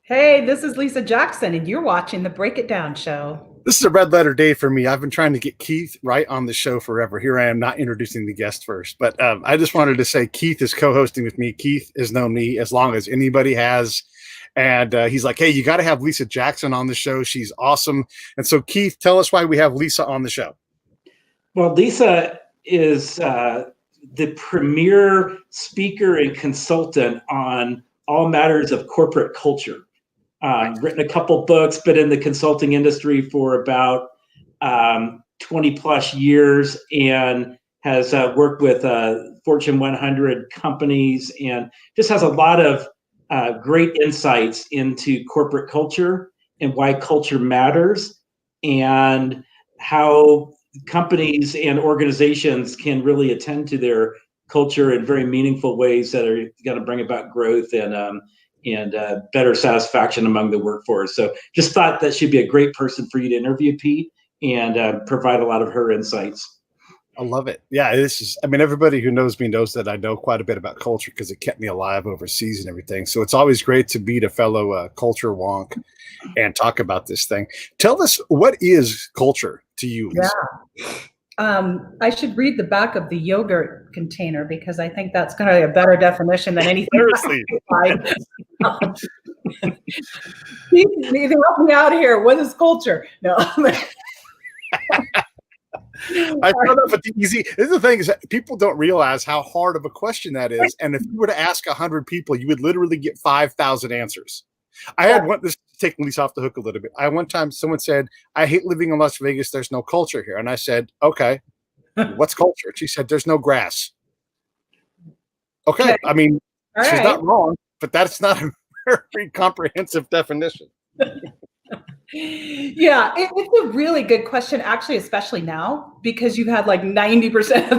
Hey, this is Lisa Jackson, and you're watching the Break It Down show. This is a red letter day for me. I've been trying to get Keith Wright on the show forever. Here I am not introducing the guest first, but I just wanted to say Keith is co-hosting with me. Keith has known me as long as anybody has. And he's like, hey, you got to have Lisa Jackson on the show. She's awesome. And so, Keith, tell us why we have Lisa on the show. Well, Lisa is the premier speaker and consultant on all matters of corporate culture. Written a couple books, but in the consulting industry for about 20 plus years, and has worked with Fortune 100 companies, and just has a lot of great insights into corporate culture and why culture matters, and how companies and organizations can really attend to their culture in very meaningful ways that are going to bring about growth and better satisfaction among the workforce. So just thought that she'd be a great person for you to interview, Pete, and provide a lot of her insights. I love it. Yeah, everybody who knows me knows that I know quite a bit about culture because it kept me alive overseas and everything. So it's always great to meet a fellow culture wonk and talk about this thing. Tell us, what is culture to you, Lisa? Yeah. I should read the back of the yogurt container because I think that's going to be a better definition than anything. Seriously. You can help me out here. What is culture? No. I found out, but this is the thing is that people don't realize how hard of a question that is. And if you were to ask 100 people, you would literally get 5,000 answers. I had one, this taking Lisa off the hook a little bit. One time someone said, I hate living in Las Vegas. There's no culture here. And I said, okay, what's culture? She said, there's no grass. Okay. I mean, she's not wrong, but that's not a very comprehensive definition. Yeah, it's a really good question, actually, especially now, because you've had like 90%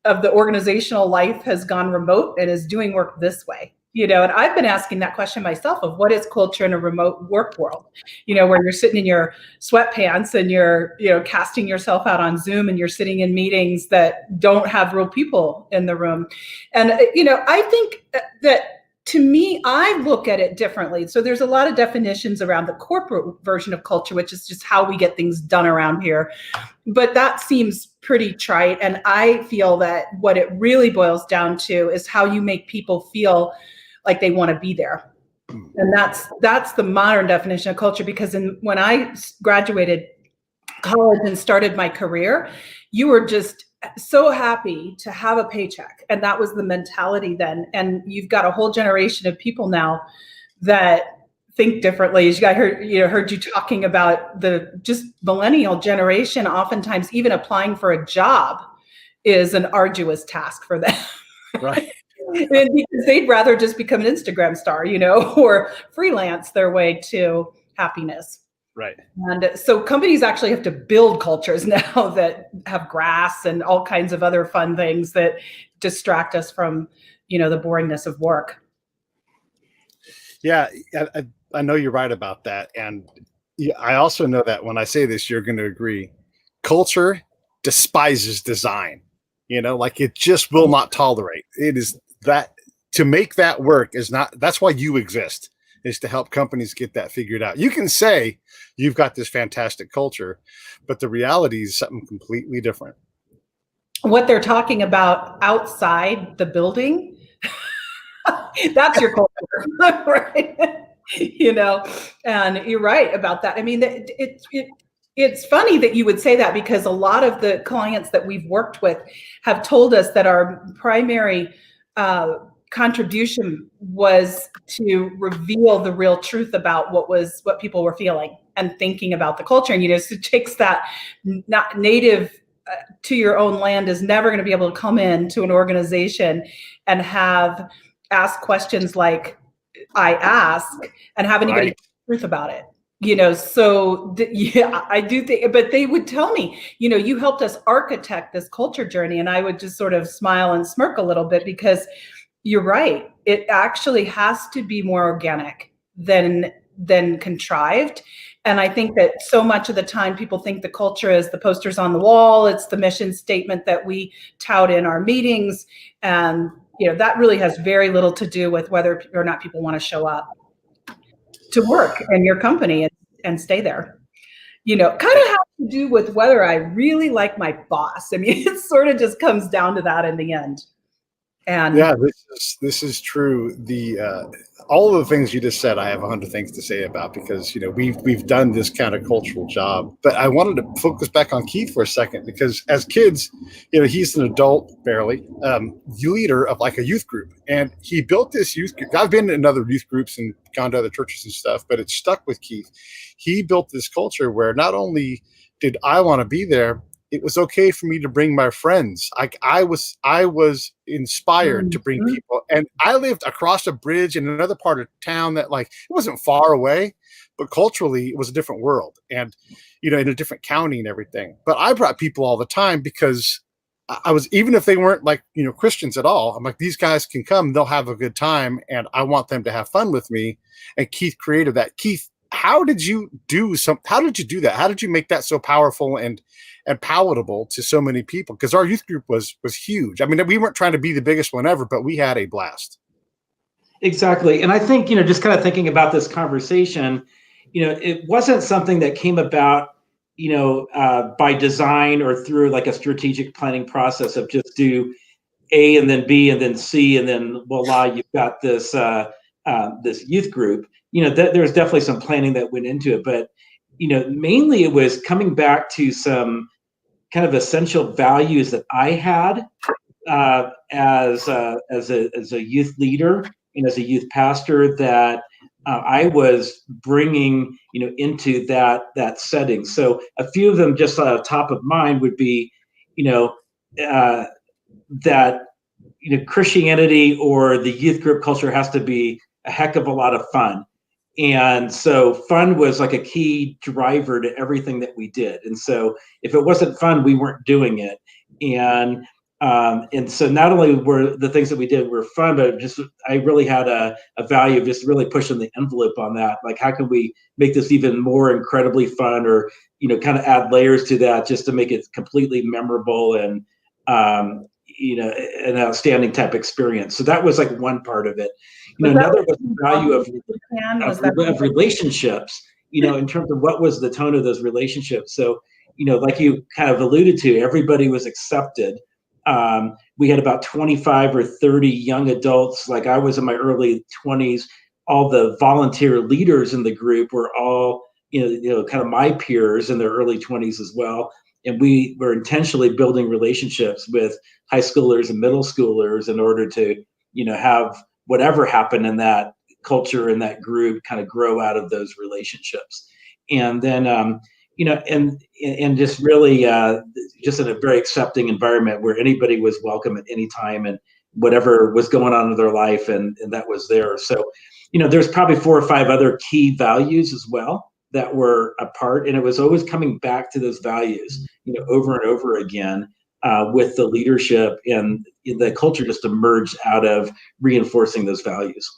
of the organizational life has gone remote and is doing work this way. And I've been asking that question myself of what is culture in a remote work world, where you're sitting in your sweatpants and you're, casting yourself out on Zoom and you're sitting in meetings that don't have real people in the room. And, I think that to me, I look at it differently. So there's a lot of definitions around the corporate version of culture, which is just how we get things done around here. But that seems pretty trite. And I feel that what it really boils down to is how you make people feel like they want to be there. And that's the modern definition of culture, because when I graduated college and started my career, you were just so happy to have a paycheck. And that was the mentality then. And you've got a whole generation of people now that think differently. I heard you talking about the just millennial generation. Oftentimes, even applying for a job is an arduous task for them. Right. And because they'd rather just become an Instagram star, or freelance their way to happiness. Right. And so companies actually have to build cultures now that have grass and all kinds of other fun things that distract us from, the boringness of work. Yeah, I know you're right about that. And I also know that when I say this, you're going to agree. Culture despises design, like it just will not tolerate. It is that to make that work is not, that's why you exist, is to help companies get that figured out. You can say you've got this fantastic culture, but the reality is something completely different. What they're talking about outside the building, that's your culture, right? And you're right about that. I mean, it's funny that you would say that, because a lot of the clients that we've worked with have told us that our primary contribution was to reveal the real truth about what people were feeling and thinking about the culture. And, so it takes that not native to your own land is never going to be able to come into an organization and ask questions like I ask and have anybody Right. truth about it. So I do think, but they would tell me, you helped us architect this culture journey. And I would just sort of smile and smirk a little bit, because you're right. It actually has to be more organic than contrived. And I think that so much of the time people think the culture is the posters on the wall. It's the mission statement that we tout in our meetings. And, that really has very little to do with whether or not people want to show up. to work in your company and stay there. Kind of has to do with whether I really like my boss. I mean, it sort of just comes down to that in the end. And yeah, this is true. All of the things you just said, I have 100 things to say about, because we've done this kind of cultural job. But I wanted to focus back on Keith for a second, because as kids, he's an adult barely, leader of like a youth group, and he built this youth group. I've been in other youth groups and gone to other churches and stuff, but it stuck with Keith. He built this culture where not only did I want to be there, it was okay for me to bring my friends. I was inspired to bring people, and I lived across a bridge in another part of town that, like, it wasn't far away, but culturally it was a different world, and in a different county and everything. But I brought people all the time, because I was, even if they weren't like Christians at all, I'm like, these guys can come, they'll have a good time, and I want them to have fun with me. And Keith created that. Keith, how did you do that? How did you make that so powerful and palatable to so many people? Because our youth group was huge. I mean, we weren't trying to be the biggest one ever, but we had a blast. Exactly. And I think, just kind of thinking about this conversation, it wasn't something that came about, by design or through like a strategic planning process of just do A and then B and then C, and then voila, you've got this this youth group. There was definitely some planning that went into it, but mainly it was coming back to some kind of essential values that I had as a youth leader and as a youth pastor that I was bringing into that setting. So a few of them just top of mind would be that Christianity or the youth group culture has to be a heck of a lot of fun. And so fun was like a key driver to everything that we did. And so if it wasn't fun, we weren't doing it. And so not only were the things that we did were fun, but I really had a value of just really pushing the envelope on that. Like, how can we make this even more incredibly fun, or, kind of add layers to that just to make it completely memorable and, an outstanding type experience. So that was like one part of it. Another was the value of relationships, in terms of what was the tone of those relationships. So, like you kind of alluded to, everybody was accepted. We had about 25 or 30 young adults. Like, I was in my early 20s. All the volunteer leaders in the group were all, kind of my peers in their early 20s as well. And we were intentionally building relationships with high schoolers and middle schoolers in order to, have whatever happened in that culture and that group kind of grow out of those relationships. And then, and just really just in a very accepting environment where anybody was welcome at any time and whatever was going on in their life, and that was there. So, there's probably 4 or 5 other key values as well that were a part, and it was always coming back to those values, over and over again with the leadership, and the culture just emerged out of reinforcing those values.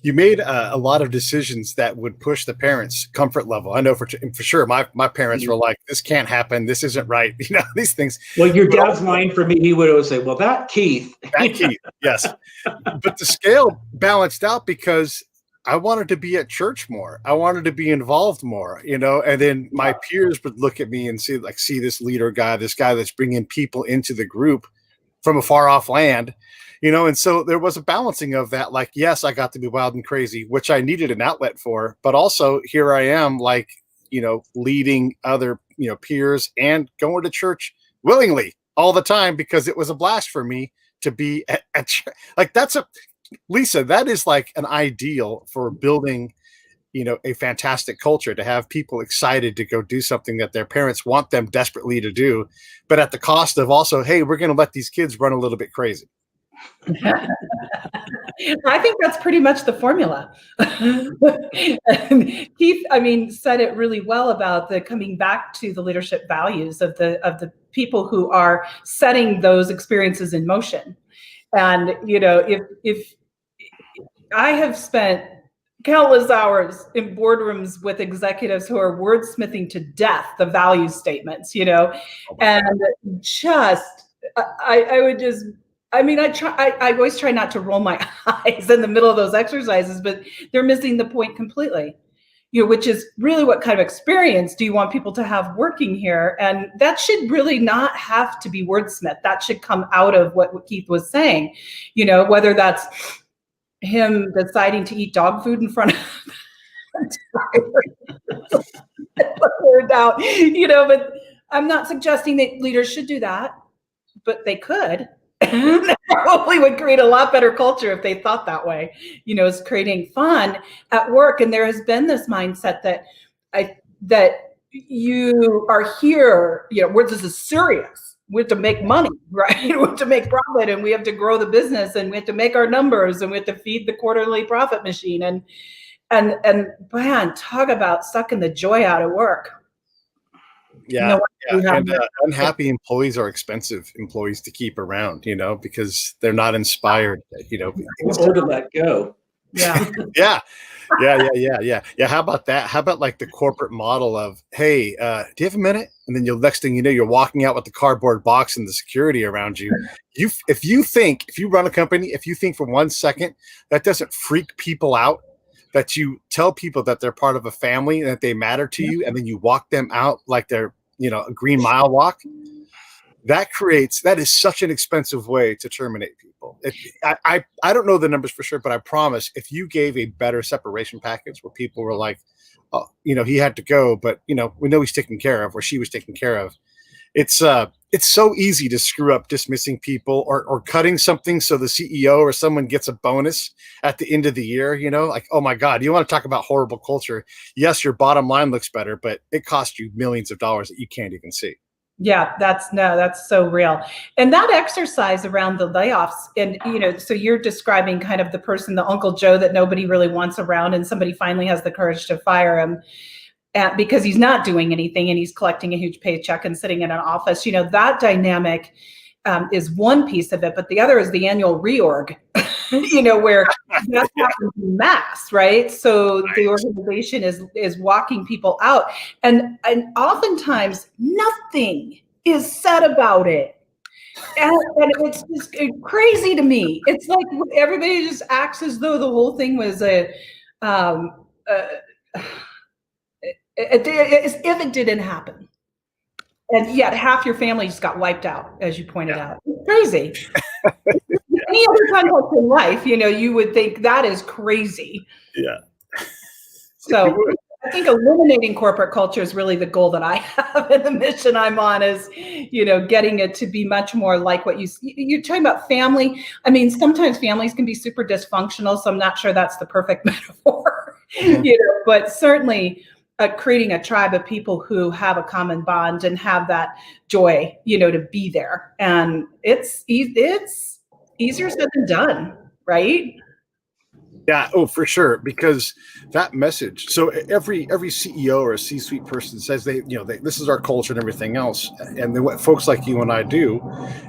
You made a lot of decisions that would push the parents' comfort level. I know for sure, my parents were like, "This can't happen. This isn't right." These things. Well, your dad's line for me, he would always say, "Well, that Keith." Yes. But the scale balanced out, because I wanted to be at church more. I wanted to be involved more, and then my peers would look at me and see this leader guy, this guy that's bringing people into the group from a far off land, and so there was a balancing of that. Like, yes, I got to be wild and crazy, which I needed an outlet for, but also here I am, like, leading other, peers and going to church willingly all the time, because it was a blast for me to be at church. Like, Lisa, that is like an ideal for building, a fantastic culture, to have people excited to go do something that their parents want them desperately to do, but at the cost of also, hey, we're going to let these kids run a little bit crazy. I think that's pretty much the formula. Keith, said it really well about the coming back to the leadership values of the people who are setting those experiences in motion. And, if I have spent countless hours in boardrooms with executives who are wordsmithing to death the value statements, and just, I would just I mean, I always try not to roll my eyes in the middle of those exercises, but they're missing the point completely. Which is really what kind of experience do you want people to have working here? And that should really not have to be wordsmith. That should come out of what Keith was saying, whether that's him deciding to eat dog food in front of out, but I'm not suggesting that leaders should do that, but they could. They probably would create a lot better culture if they thought that way, is creating fun at work. And there has been this mindset that you are here, where this is serious. We have to make money, right? We have to make profit, and we have to grow the business, and we have to make our numbers, and we have to feed the quarterly profit machine. And man, talk about sucking the joy out of work. Yeah, and unhappy employees are expensive employees to keep around, because they're not inspired. Where did that go? Yeah. Yeah. How about that? How about like the corporate model of, hey, do you have a minute? And then next thing you know, you're walking out with the cardboard box and the security around you. If you run a company, if you think for 1 second that doesn't freak people out, that you tell people that they're part of a family and that they matter to you, and then you walk them out like they're, a Green Mile walk, that is such an expensive way to terminate people. I don't know the numbers for sure, but I promise if you gave a better separation package where people were like, oh, he had to go, but we know he's taken care of, or she was taken care of. It's so easy to screw up dismissing people or cutting something so the CEO or someone gets a bonus at the end of the year, like, oh my God, you want to talk about horrible culture? Yes, your bottom line looks better, but it costs you millions of dollars that you can't even see. Yeah, that's so real. And that exercise around the layoffs, and so you're describing kind of the person, the Uncle Joe that nobody really wants around, and somebody finally has the courage to fire him. Because he's not doing anything and he's collecting a huge paycheck and sitting in an office, that dynamic is one piece of it. But the other is the annual reorg, where that happens en masse, right? So the organization is walking people out, and oftentimes nothing is said about it. And it's just crazy to me. It's like everybody just acts as though the whole thing was as if it didn't happen. And yet half your family just got wiped out, as you pointed out. It's crazy. Any other context in life, you would think that is crazy. Yeah. So I think eliminating corporate culture is really the goal that I have, and the mission I'm on is, getting it to be much more like what you're talking about family. I mean, sometimes families can be super dysfunctional, so I'm not sure that's the perfect metaphor, but certainly creating a tribe of people who have a common bond and have that joy, to be there. And it's easier said than done, right? Yeah, oh, for sure. Because that message. So every CEO or a C-suite person says this is our culture and everything else. And then what folks like you and I do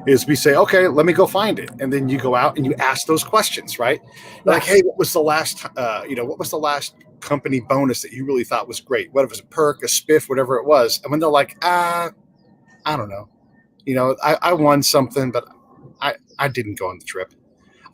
is we say, okay, let me go find it. And then you go out and you ask those questions, right? Like, hey, what was the last company bonus that you really thought was great? What if it was a perk, a spiff, whatever it was? And when they're like, I don't know, I won something, but I didn't go on the trip.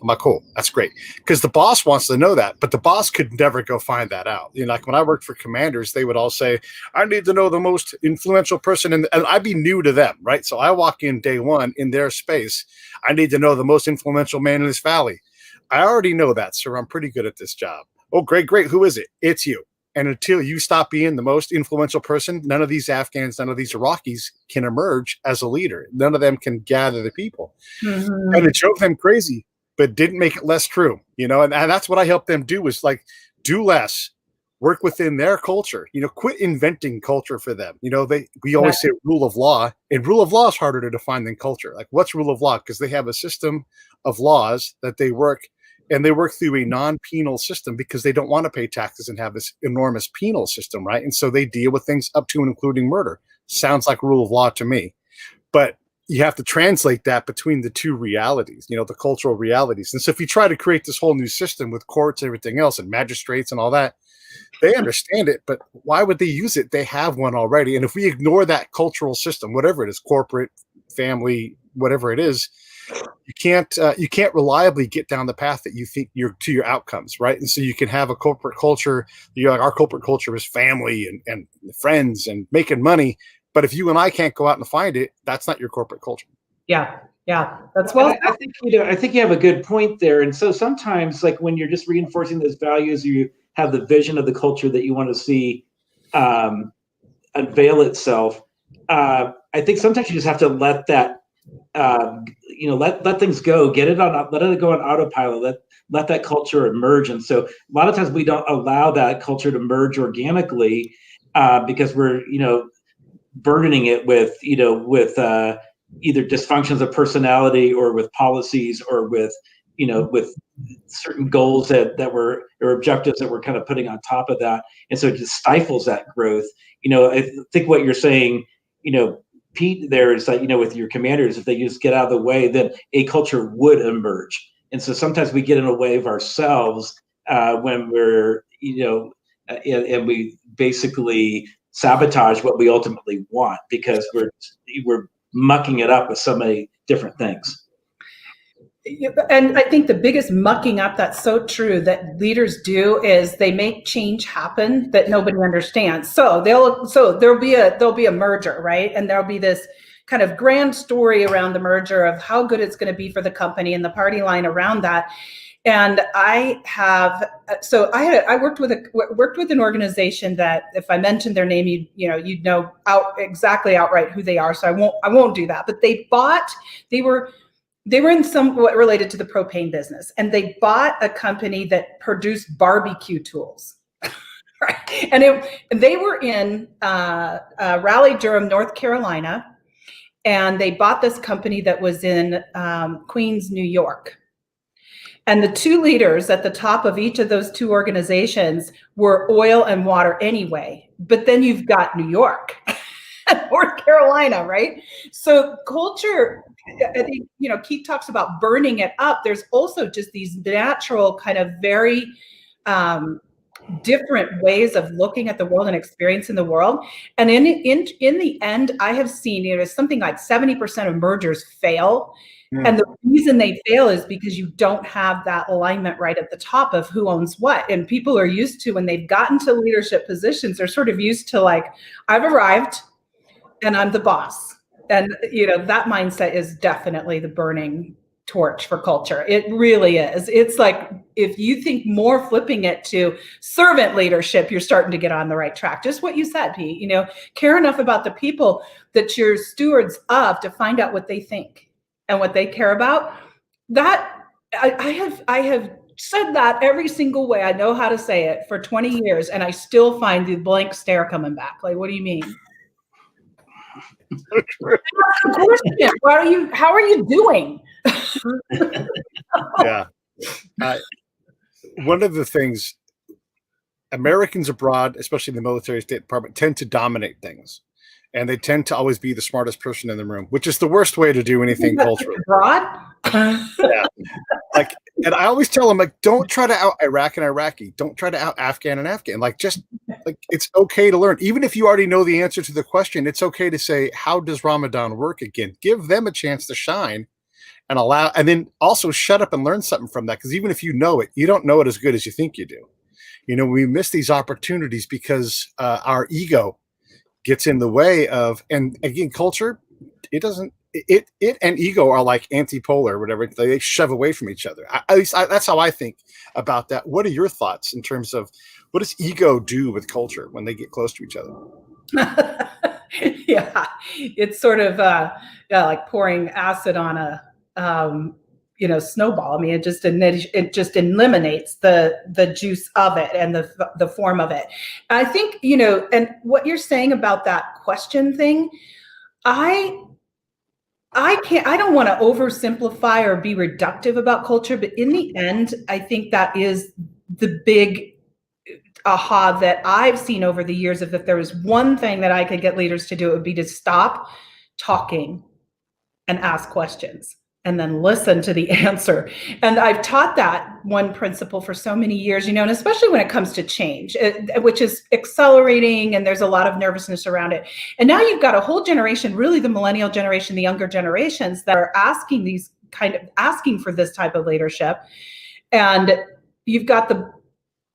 I'm like, cool, that's great. Because the boss wants to know that, but the boss could never go find that out. Like when I worked for commanders, they would all say, I need to know the most influential person. And I'd be new to them, right? So I walk in day one in their space. I need to know the most influential man in this valley. I already know that, sir. I'm pretty good at this job. Oh, great. Who is it? It's you. And until you stop being the most influential person, none of these Afghans, none of these Iraqis can emerge as a leader. None of them can gather the people. Mm-hmm. And it drove them crazy, but didn't make it less true, and that's what I help them do, is like, do less, work within their culture, quit inventing culture for them. We always say rule of law, and rule of law is harder to define than culture. Like, what's rule of law? Because they have a system of laws that they work, and they work through a non-penal system because they don't want to pay taxes and have this enormous penal system, right? And so they deal with things up to and including murder. Sounds like rule of law to me. But you have to translate that between the two realities, the cultural realities. And so if you try to create this whole new system with courts and everything else and magistrates and all that, they understand it, but why would they use it? They have one already. And if we ignore that cultural system, whatever it is, corporate, family, whatever it is, you can't reliably get down the path that you think you're to your outcomes, right? And so you can have a corporate culture. Like our corporate culture is family and friends and making money. But if you and I can't go out and find it, that's not your corporate culture. Yeah. That's well. I think I think you have a good point there. And so sometimes, like when you're just reinforcing those values, you have the vision of the culture that you want to see unveil itself. I think sometimes you just have to let that, let things go, let it go on autopilot, let that culture emerge. And so a lot of times we don't allow that culture to merge organically because we're, burdening it with either dysfunctions of personality or with policies or with certain goals that were or objectives that we're kind of putting on top of that. And so it just stifles that growth. I think what you're saying, Pete, there is that, with your commanders, if they just get out of the way, then a culture would emerge. And so sometimes we get in the way of ourselves when we're, and we basically sabotage what we ultimately want because we're mucking it up with so many different things. And I think the biggest mucking up that's so true that leaders do is they make change happen that nobody understands. So there'll be a merger, right? And there'll be this kind of grand story around the merger of how good it's going to be for the company and the party line around that. And I worked with an organization that if I mentioned their name, you'd know exactly outright who they are. So I won't do that. But they were in somewhat related to the propane business, and they bought a company that produced barbecue tools. Right. And they were in Raleigh-Durham, North Carolina, and they bought this company that was in Queens, New York. And the two leaders at the top of each of those two organizations were oil and water anyway. But then you've got New York and North Carolina, right? So culture, I think, Keith talks about burning it up. There's also just these natural kind of very different ways of looking at the world and experiencing the world. And in the end, I have seen, something like 70% of mergers fail. And the reason they fail is because you don't have that alignment right at the top of who owns what. And people are used to, when they've gotten to leadership positions, they're sort of used to like, I've arrived and I'm the boss. And, that mindset is definitely the burning torch for culture. It really is. It's like, if you think more flipping it to servant leadership, you're starting to get on the right track. Just what you said, Pete, care enough about the people that you're stewards of to find out what they think and what they care about. That I have said that every single way I know how to say it for 20 years, and I still find the blank stare coming back. Like, what do you mean? How are you doing? Yeah. One of the things Americans abroad, especially in the military State Department, tend to dominate things. And they tend to always be the smartest person in the room, which is the worst way to do anything culturally. Abroad? Yeah. And I always tell them, don't try to out Iraq and Iraqi. Don't try to out Afghan and Afghan. It's okay to learn. Even if you already know the answer to the question, it's okay to say, how does Ramadan work again? Give them a chance to shine and then also shut up and learn something from that. Because even if you know it, you don't know it as good as you think you do. We miss these opportunities because our ego gets in the way of, and again, culture, it and ego are like antipolar, whatever. They shove away from each other. At least that's how I think about that. What are your thoughts in terms of what does ego do with culture when they get close to each other? Yeah, it's sort of like pouring acid on a snowball. I mean, it just eliminates the juice of it and the form of it. I think, and what you're saying about that question thing, I don't want to oversimplify or be reductive about culture, but in the end, I think that is the big aha that I've seen over the years of, if there was one thing that I could get leaders to do, it would be to stop talking and ask questions and then listen to the answer. And I've taught that one principle for so many years, and especially when it comes to change, which is accelerating, and there's a lot of nervousness around it. And now you've got a whole generation, really the millennial generation, the younger generations, that are asking these kind of asking for this type of leadership. And you've got the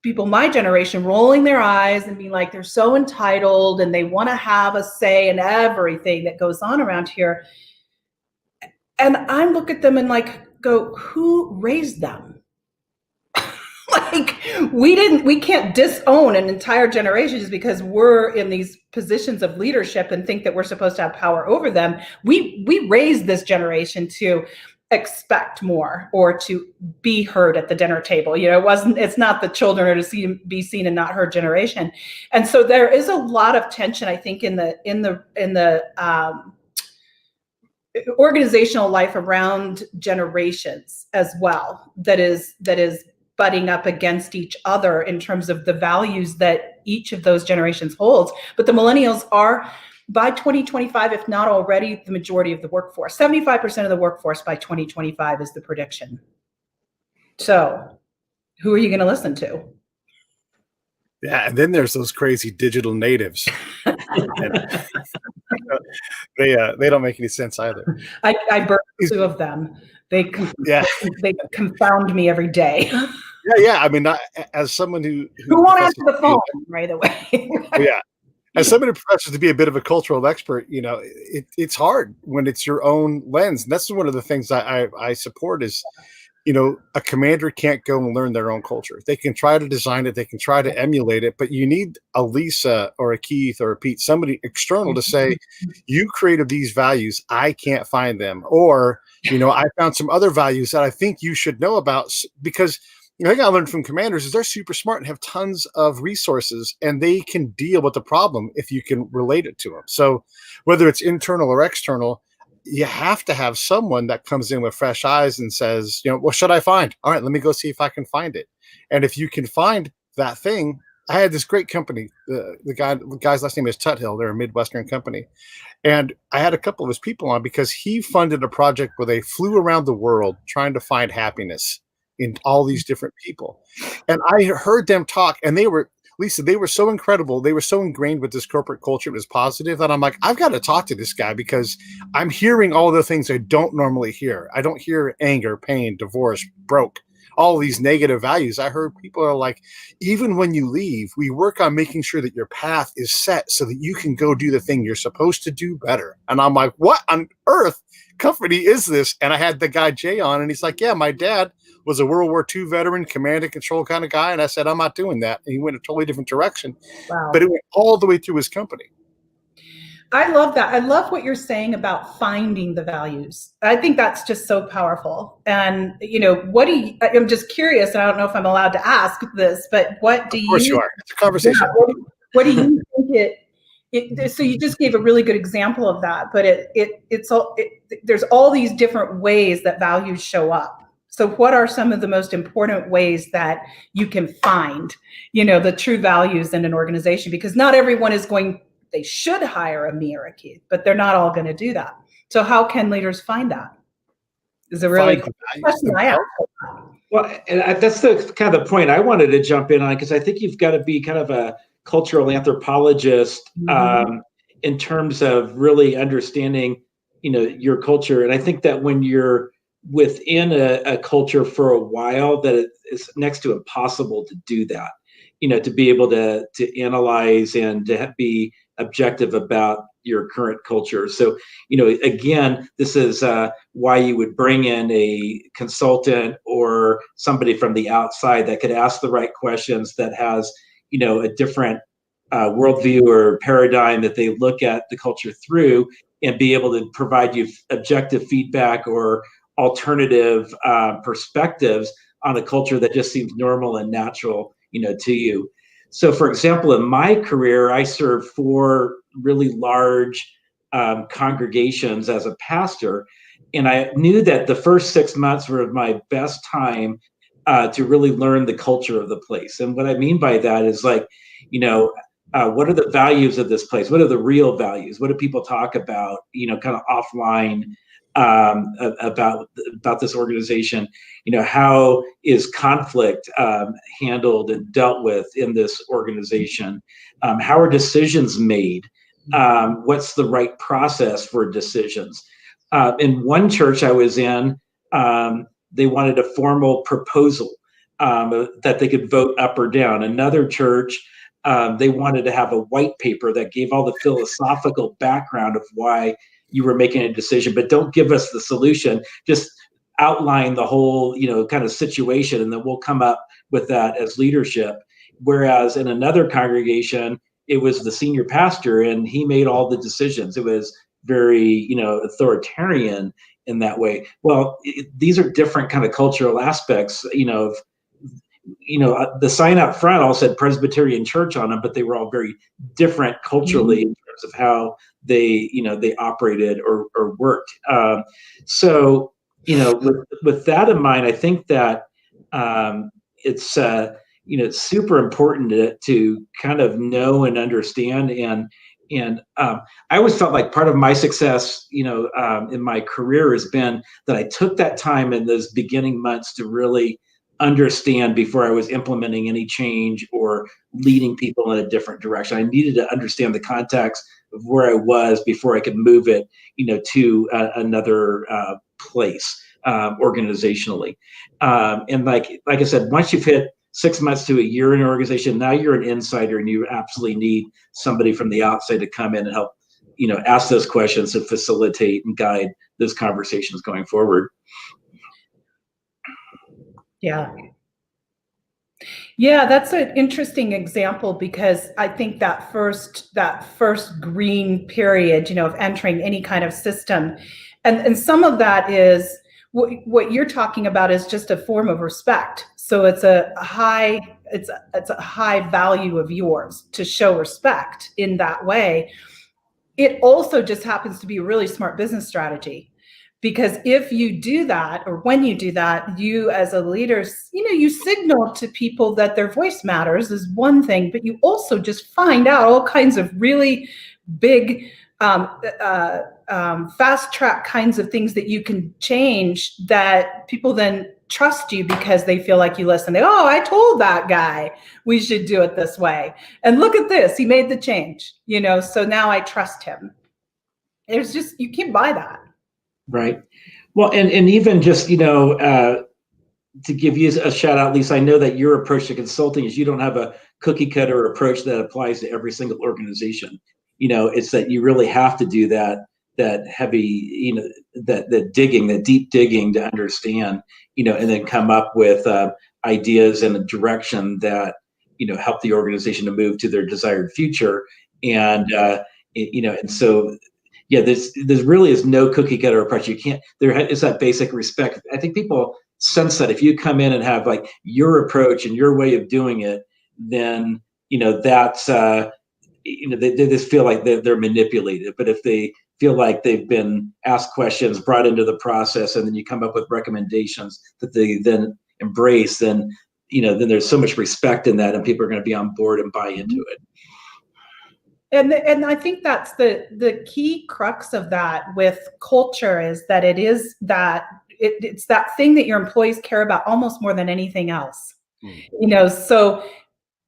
people my generation rolling their eyes and being like, they're so entitled and they want to have a say in everything that goes on around here. And I look at them and go, who raised them? We can't disown an entire generation just because we're in these positions of leadership and think that we're supposed to have power over them. We raised this generation to expect more or to be heard at the dinner table. It's not the children are to be seen and not heard generation. And so there is a lot of tension, I think, in the organizational life around generations as well, that is butting up against each other in terms of the values that each of those generations holds. But the millennials are, by 2025, if not already, the majority of the workforce. 75% of the workforce by 2025 is the prediction. So who are you going to listen to? Yeah, and then there's those crazy digital natives. They don't make any sense either. I burn two of them. They confound me every day. Yeah. I mean, as someone who won't answer the phone right away. Yeah. As somebody who professes to be a bit of a cultural expert, it's hard when it's your own lens. And that's one of the things I support is, a commander can't go and learn their own culture. They can try to design it. They can try to emulate it, but you need a Lisa or a Keith or a Pete, somebody external to say, you created these values. I can't find them. Or, I found some other values that I think you should know about, because the thing I learned from commanders is they're super smart and have tons of resources, and they can deal with the problem if you can relate it to them. So whether it's internal or external, you have to have someone that comes in with fresh eyes and says, what should I find? All right, let me go see if I can find it. And if you can find that thing, I had this great company. The guy's last name is Tuthill. They're a Midwestern company. And I had a couple of his people on because he funded a project where they flew around the world trying to find happiness in all these different people. And I heard them talk, and they were so incredible. They were so ingrained with this corporate culture. It was positive that I'm like, I've got to talk to this guy because I'm hearing all the things I don't normally hear. I don't hear anger, pain, divorce, broke, all these negative values. I heard people are like, even when you leave, we work on making sure that your path is set so that you can go do the thing you're supposed to do better. And I'm like, what on earth company is this? And I had the guy Jay on, and he's like, yeah, my dad was a World War II veteran, command and control kind of guy. And I said, I'm not doing that. And he went a totally different direction. Wow. But it went all the way through his company. I love that. I love what you're saying about finding the values. I think that's just so powerful. And, I'm just curious, and I don't know if I'm allowed to ask this, but what do you... Of course you are. It's a conversation. Yeah, what do you think so you just gave a really good example of that, but there's all these different ways that values show up. So what are some of the most important ways that you can find, the true values in an organization? Because not everyone they should hire a me or a Keith, but they're not all going to do that. So how can leaders find that? Is a really question I ask. Well, and that's the kind of the point I wanted to jump in on, because I think you've got to be kind of a cultural anthropologist in terms of really understanding, your culture. And I think that when you're within a culture for a while, that it's next to impossible to do that, to be able to analyze and to be objective about your current culture. So, again, this is why you would bring in a consultant or somebody from the outside that could ask the right questions, that has, a different worldview or paradigm that they look at the culture through, and be able to provide you objective feedback or alternative perspectives on a culture that just seems normal and natural, to you. So, for example, in my career, I served 4 really large congregations as a pastor, and I knew that the first 6 months were my best time to really learn the culture of the place. And what I mean by that is what are the values of this place? What are the real values? What do people talk about, kind of offline about this organization? How is conflict handled and dealt with in this organization? How are decisions made? What's the right process for decisions? In one church I was in, They wanted a formal proposal that they could vote up or down. Another church, they wanted to have a white paper that gave all the philosophical background of why you were making a decision, but don't give us the solution. Just outline the whole, kind of situation, and then we'll come up with that as leadership. Whereas in another congregation, it was the senior pastor, and he made all the decisions. It was very, authoritarian in that way. Well, these are different kind of cultural aspects, the sign up front all said Presbyterian Church on them, but they were all very different culturally in terms of how they operated or worked. So, with that in mind, I think that it's super important to kind of know and understand. And I always felt like part of my success, in my career has been that I took that time in those beginning months to really understand before I was implementing any change or leading people in a different direction. I needed to understand the context of where I was before I could move it, to another place organizationally. And like I said, once you've hit 6 months to a year in an organization, now you're an insider, and you absolutely need somebody from the outside to come in and help, ask those questions and facilitate and guide those conversations going forward. Yeah. Yeah, that's an interesting example, because I think that first green period, of entering any kind of system, and some of that is what you're talking about is just a form of respect. So it's a high value of yours to show respect in that way. It also just happens to be a really smart business strategy. Because if you do that, or when you do that, you as a leader, you signal to people that their voice matters is one thing, but you also just find out all kinds of really big, fast track kinds of things that you can change, that people then trust you because they feel like you listen. Oh, I told that guy we should do it this way. And look at this, he made the change, so now I trust him. There's just, you can't buy that. Right. Well, and even just, to give you a shout out, at least I know that your approach to consulting is you don't have a cookie cutter approach that applies to every single organization. It's that you really have to do that heavy, that digging, that deep digging to understand, and then come up with ideas and a direction that, help the organization to move to their desired future. And, and so, yeah, there's really is no cookie cutter approach. You can't, there is that basic respect. I think people sense that if you come in and have like your approach and your way of doing it, then, that's, they just feel like they're manipulated. But if they feel like they've been asked questions, brought into the process, and then you come up with recommendations that they then embrace, then, then there's so much respect in that, and people are going to be on board and buy into it. And I think that's the key crux of that with culture, is that it's that thing that your employees care about almost more than anything else. So,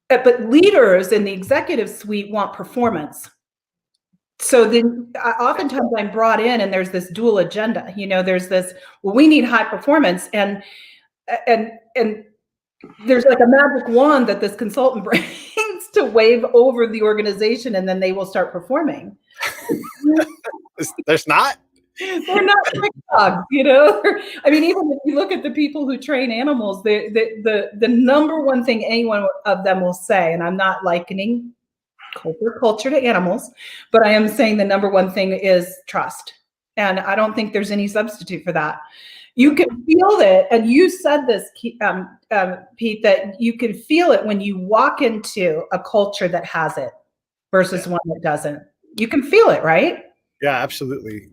but leaders in the executive suite want performance. So then oftentimes I'm brought in and there's this dual agenda, there's this, well, we need high performance, and there's like a magic wand that this consultant brings to wave over the organization, and then they will start performing. There's not? They're not trick dogs, I mean, even if you look at the people who train animals, the number one thing any one of them will say, and I'm not likening corporate culture to animals, but I am saying the number one thing is trust. And I don't think there's any substitute for that. You can feel it, and you said this, Pete, that you can feel it when you walk into a culture that has it versus one that doesn't. You can feel it, right? Yeah, absolutely.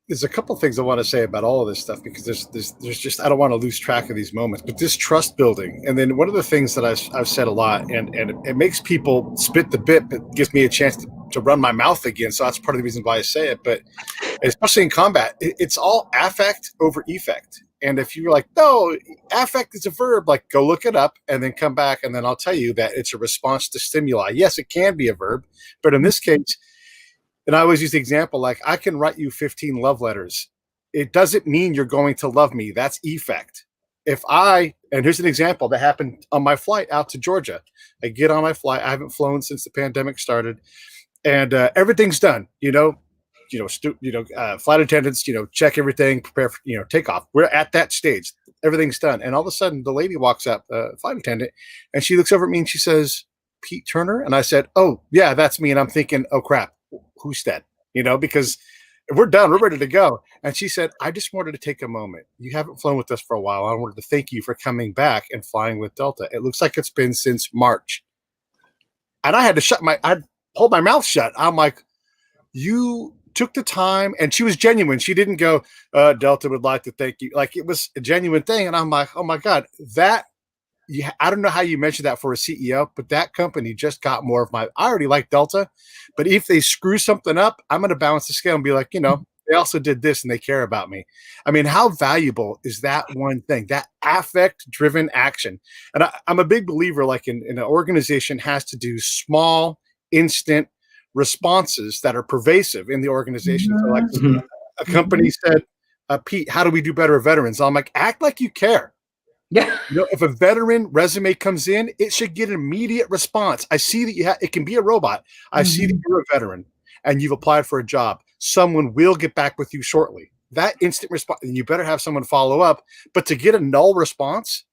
There's a couple things I want to say about all of this stuff, because there's just, I don't want to lose track of these moments, but this trust building. And then one of the things that I've said a lot, and it makes people spit the bit, but gives me a chance to run my mouth again. So that's part of the reason why I say it. But especially in combat, it's all affect over effect. And if you're like, no, affect is a verb, like go look it up and then come back, and then I'll tell you that it's a response to stimuli. Yes, it can be a verb, but in this case, and I always use the example, like I can write you 15 love letters, it doesn't mean you're going to love me. That's effect. And here's an example that happened on my flight out to Georgia. I get on my flight. I haven't flown since the pandemic started, and everything's done. Flight attendants, check everything, prepare for, takeoff. We're at that stage. Everything's done. And all of a sudden the lady walks up, flight attendant, and she looks over at me and she says, "Pete Turner?" And I said, "Oh yeah, that's me." And I'm thinking, "Oh crap, who's that?" Because we're done, we're ready to go. And she said, "I just wanted to take a moment. You haven't flown with us for a while. I wanted to thank you for coming back and flying with Delta. It looks like it's been since March." And I had to I'd hold my mouth shut. I'm like, you took the time, and she was genuine. She didn't go, "Delta would like to thank you." Like, it was a genuine thing. And I'm like, oh my God, I don't know how you mentioned that for a CEO, but that company just got more of I already like Delta, but if they screw something up, I'm going to balance the scale and be like, they also did this and they care about me. I mean, how valuable is that one thing, that affect driven action? And I'm a big believer, like in an organization has to do small, instant responses that are pervasive in the organization. So like a company said, "Pete, how do we do better with veterans?" I'm like, act like you care. Yeah. If a veteran resume comes in, it should get an immediate response. I see that it can be a robot. I see that you're a veteran and you've applied for a job. Someone will get back with you shortly. That instant response, and you better have someone follow up. But to get a null response,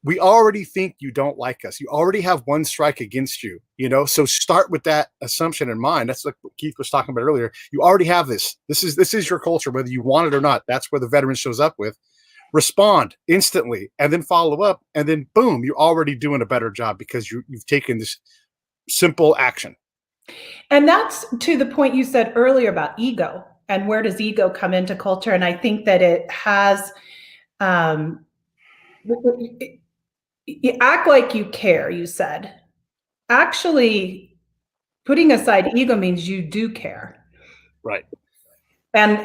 we already think you don't like us. You already have one strike against you, so start with that assumption in mind. That's like what Keith was talking about earlier. You already have this. This is your culture, whether you want it or not. That's where the veteran shows up with. Respond instantly and then follow up, and then boom, you're already doing a better job because you've taken this simple action. And that's to the point you said earlier about ego and where does ego come into culture. And I think that it has, you act like you care, you said. Actually, putting aside ego means you do care. Right. And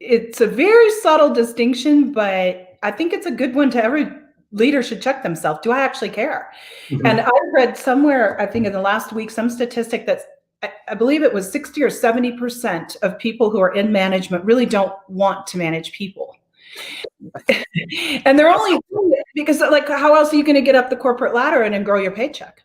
it's a very subtle distinction, but I think it's a good one to every leader should check themselves. Do I actually care? And I read somewhere, I think in the last week, some statistic that I believe it was 60 or 70% of people who are in management really don't want to manage people. And they're only doing it because, like, how else are you going to get up the corporate ladder and then grow your paycheck?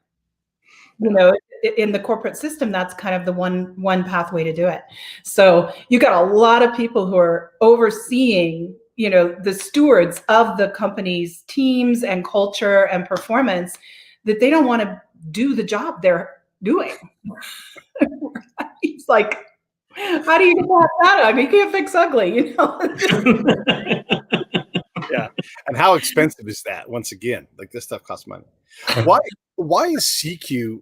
In the corporate system, that's kind of the one pathway to do it. So you got a lot of people who are overseeing, the stewards of the company's teams and culture and performance, that they don't want to do the job they're doing. It's like, how do you get that out? You can't fix ugly, Yeah. And how expensive is that? Once again, like, this stuff costs money. Why is CQ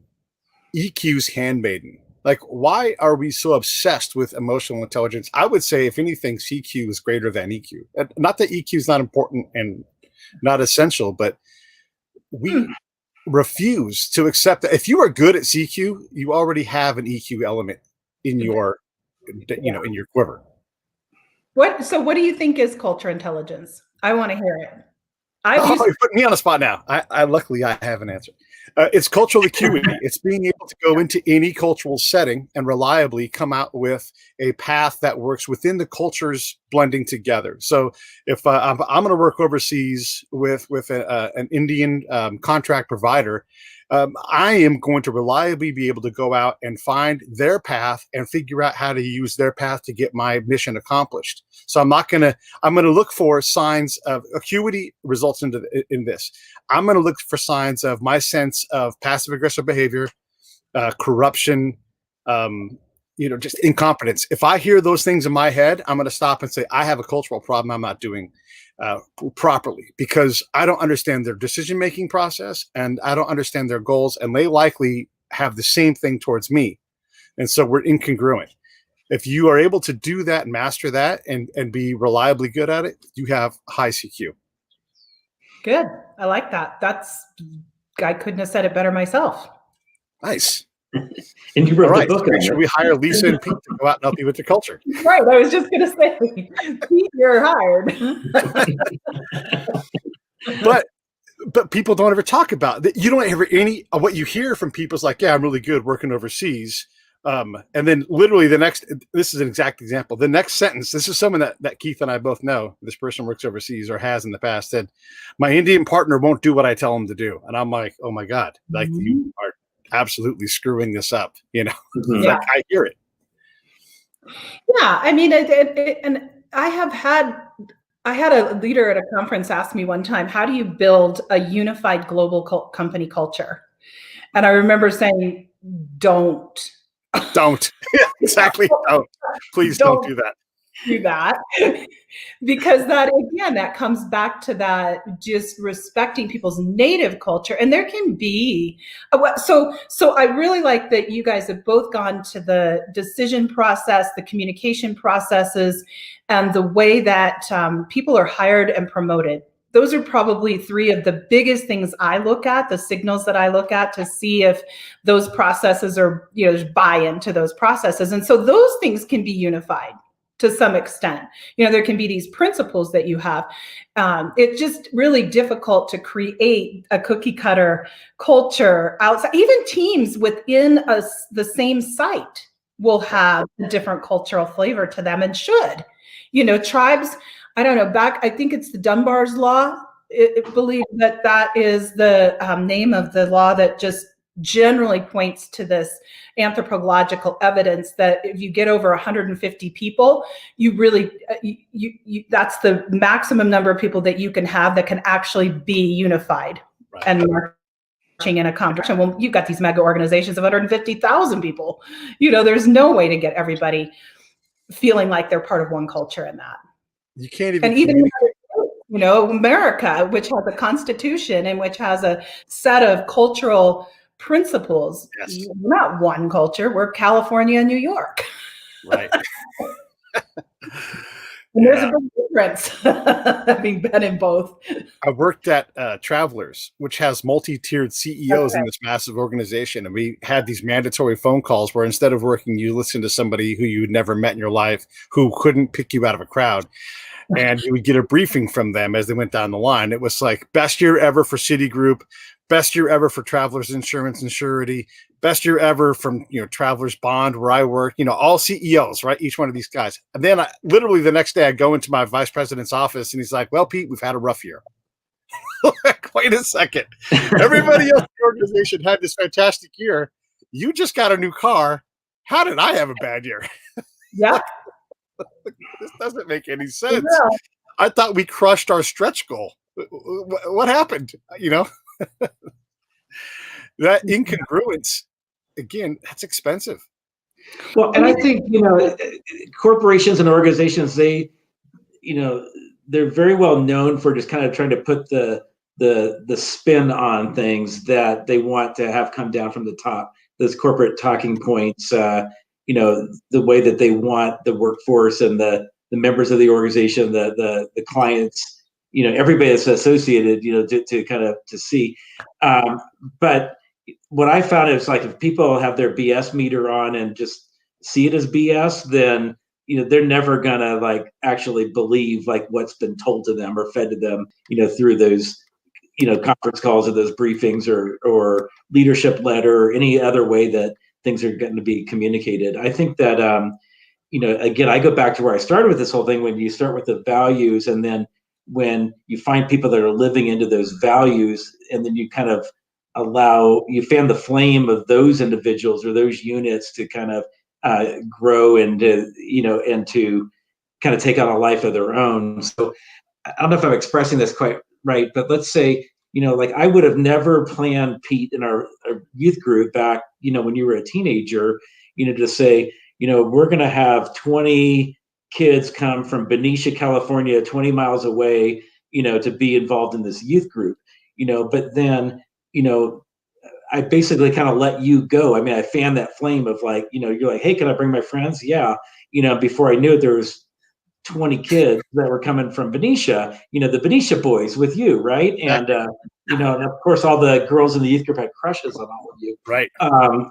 EQ's handmaiden? Like, why are we so obsessed with emotional intelligence? I would say, if anything, CQ is greater than EQ. Not that EQ is not important and not essential, but we refuse to accept that. If you are good at CQ, you already have an EQ element in your, in your quiver. So what do you think is culture intelligence? I want to hear it. You're putting me on the spot now. Luckily I have an answer. It's cultural acuity. It's being able to go into any cultural setting and reliably come out with a path that works within the cultures blending together. So if I'm going to work overseas with an Indian contract provider, I am going to reliably be able to go out and find their path and figure out how to use their path to get my mission accomplished. So I'm going to look for signs of acuity results in this. I'm going to look for signs of my sense of passive aggressive behavior, corruption, just incompetence. If I hear those things in my head, I'm going to stop and say, I have a cultural problem I'm not doing properly, because I don't understand their decision-making process and I don't understand their goals, and they likely have the same thing towards me. And so we're incongruent. If you are able to do that and master that and be reliably good at it, you have high CQ. Good. I like that. I couldn't have said it better myself. Nice. And you wrote the book. Make sure we hire Lisa and Pete to go out and help you with the culture. Right. I was just going to say, Pete, you're hired. But people don't ever talk about that. You don't ever what you hear from people is like, yeah, I'm really good working overseas. And then literally this is an exact example. The next sentence, this is someone that Keith and I both know. This person works overseas or has in the past, said, "My Indian partner won't do what I tell him to do." And I'm like, oh my God, like you are absolutely screwing this up. Mm-hmm. Yeah. Like I hear it. Yeah. I mean, and I had a leader at a conference ask me one time, how do you build a unified global company culture? And I remember saying, don't. Don't. Exactly. Don't. Please don't do that. Do that. Because that comes back to that just respecting people's native culture. And there can be, so I really like that you guys have both gone to the decision process, the communication processes, and the way that people are hired and promoted. Those are probably three of the biggest things I look at, the signals that I look at to see if those processes are, there's buy-in to those processes. And so those things can be unified to some extent. There can be these principles that you have. It's just really difficult to create a cookie cutter culture outside. Even teams within the same site will have a different cultural flavor to them and should. Tribes, I don't know, I think it's the Dunbar's Law. It believe that is the name of the law that just generally points to this anthropological evidence that if you get over 150 people, you really, that's the maximum number of people that you can have that can actually be unified and marching in a competition. Well, you've got these mega organizations of 150,000 people. There's no way to get everybody feeling like they're part of one culture in that. You can't even. And even America, which has a constitution and which has a set of cultural principles. Yes. We're not one culture. We're California and New York. Right. And there's a big difference having been in both. I worked at Travelers, which has multi-tiered CEOs in this massive organization. And we had these mandatory phone calls where instead of working, you listen to somebody who you'd never met in your life, who couldn't pick you out of a crowd. And you would get a briefing from them as they went down the line. It was like best year ever for Citigroup, best year ever for Travelers Insurance and Surety, best year ever from Travelers Bond, where I work, all CEOs, right? Each one of these guys. And then literally the next day I go into my vice president's office and he's like, "Well, Pete, we've had a rough year." Wait a second. Everybody else in the organization had this fantastic year. You just got a new car. How did I have a bad year? Yeah. This doesn't make any sense. Yeah. I thought we crushed our stretch goal. What happened? That incongruence, again, that's expensive. Well, and I think, corporations and organizations, they're very well known for just kind of trying to put the spin on things that they want to have come down from the top, those corporate talking points, the way that they want the workforce and the members of the organization, the clients, everybody that's associated, to kind of to see. But what I found is like if people have their BS meter on and just see it as BS, then they're never gonna like actually believe like what's been told to them or fed to them, through those conference calls or those briefings or leadership letter or any other way that things are going to be communicated. I think that again, I go back to where I started with this whole thing. When you start with the values, and then when you find people that are living into those values, and then you kind of you fan the flame of those individuals or those units to kind of grow and to kind of take on a life of their own. So I don't know if I'm expressing this quite right, but let's say, like I would have never planned, Pete, in our youth group back, when you were a teenager, to say, we're going to have 20 kids come from Benicia, California, 20 miles away, to be involved in this youth group, but then, I basically kind of let you go. I mean, I fanned that flame of like, you're like, "Hey, can I bring my friends?" Yeah. Before I knew it, there was 20 kids that were coming from Benicia, the Benicia boys with you, right? And and of course, all the girls in the youth group had crushes on all of you, right?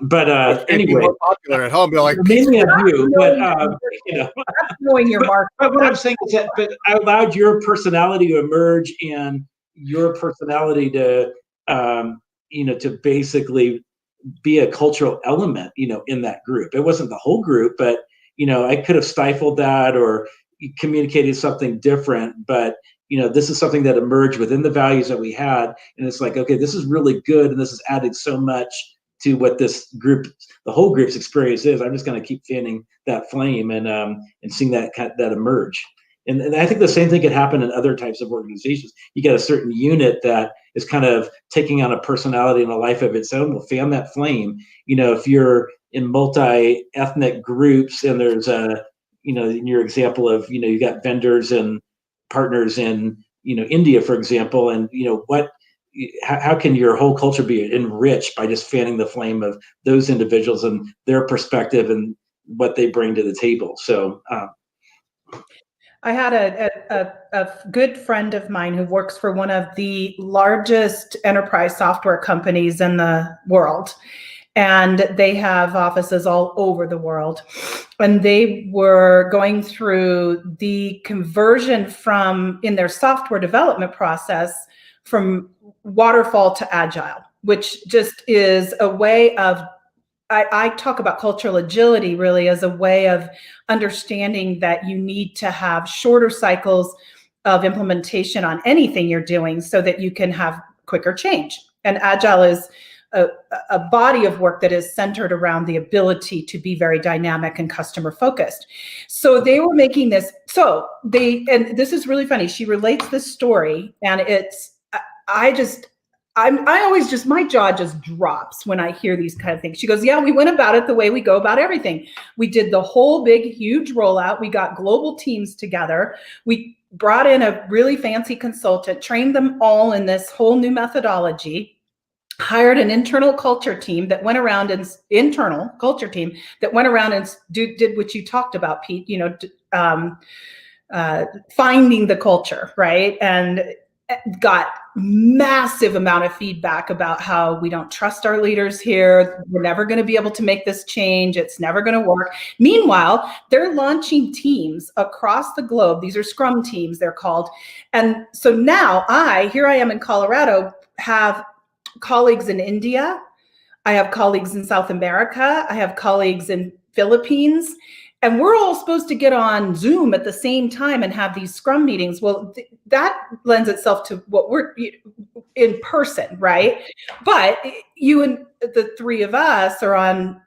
But anyway, more popular at home. They're like, mainly of you, but knowing your mark. But what I'm saying is that, but I allowed your personality to emerge and your personality to, to basically be a cultural element, in that group. It wasn't the whole group, but, I could have stifled that or communicated something different. But, this is something that emerged within the values that we had. And it's like, okay, this is really good. And this is adding so much to what this group, the whole group's experience is. I'm just going to keep fanning that flame and seeing that emerge. And I think the same thing could happen in other types of organizations. You get a certain unit that is kind of taking on a personality and a life of its own. Will fan that flame. If you're in multi-ethnic groups and there's in your example of, you got vendors and partners in, India, for example, and, how can your whole culture be enriched by just fanning the flame of those individuals and their perspective and what they bring to the table? So, I had a good friend of mine who works for one of the largest enterprise software companies in the world. And they have offices all over the world. And they were going through the conversion in their software development process from waterfall to agile, which just is a way of, I talk about cultural agility really as a way of understanding that you need to have shorter cycles of implementation on anything you're doing so that you can have quicker change. And agile is a body of work that is centered around the ability to be very dynamic and customer focused. So they were making this, and this is really funny. She relates this story, and my jaw just drops when I hear these kind of things. She goes, yeah, we went about it the way we go about everything. We did the whole big, huge rollout. We got global teams together. We brought in a really fancy consultant, trained them all in this whole new methodology, hired an internal culture team that went around and did what you talked about, Pete, finding the culture, right? And got massive amount of feedback about how we don't trust our leaders here. We're never going to be able to make this change. It's never going to work. Meanwhile, they're launching teams across the globe. These are Scrum teams, they're called. And so now here I am in Colorado, have colleagues in India. I have colleagues in South America. I have colleagues in Philippines. And we're all supposed to get on Zoom at the same time and have these Scrum meetings. Well, that lends itself to what we're in person, right? But you and the three of us are on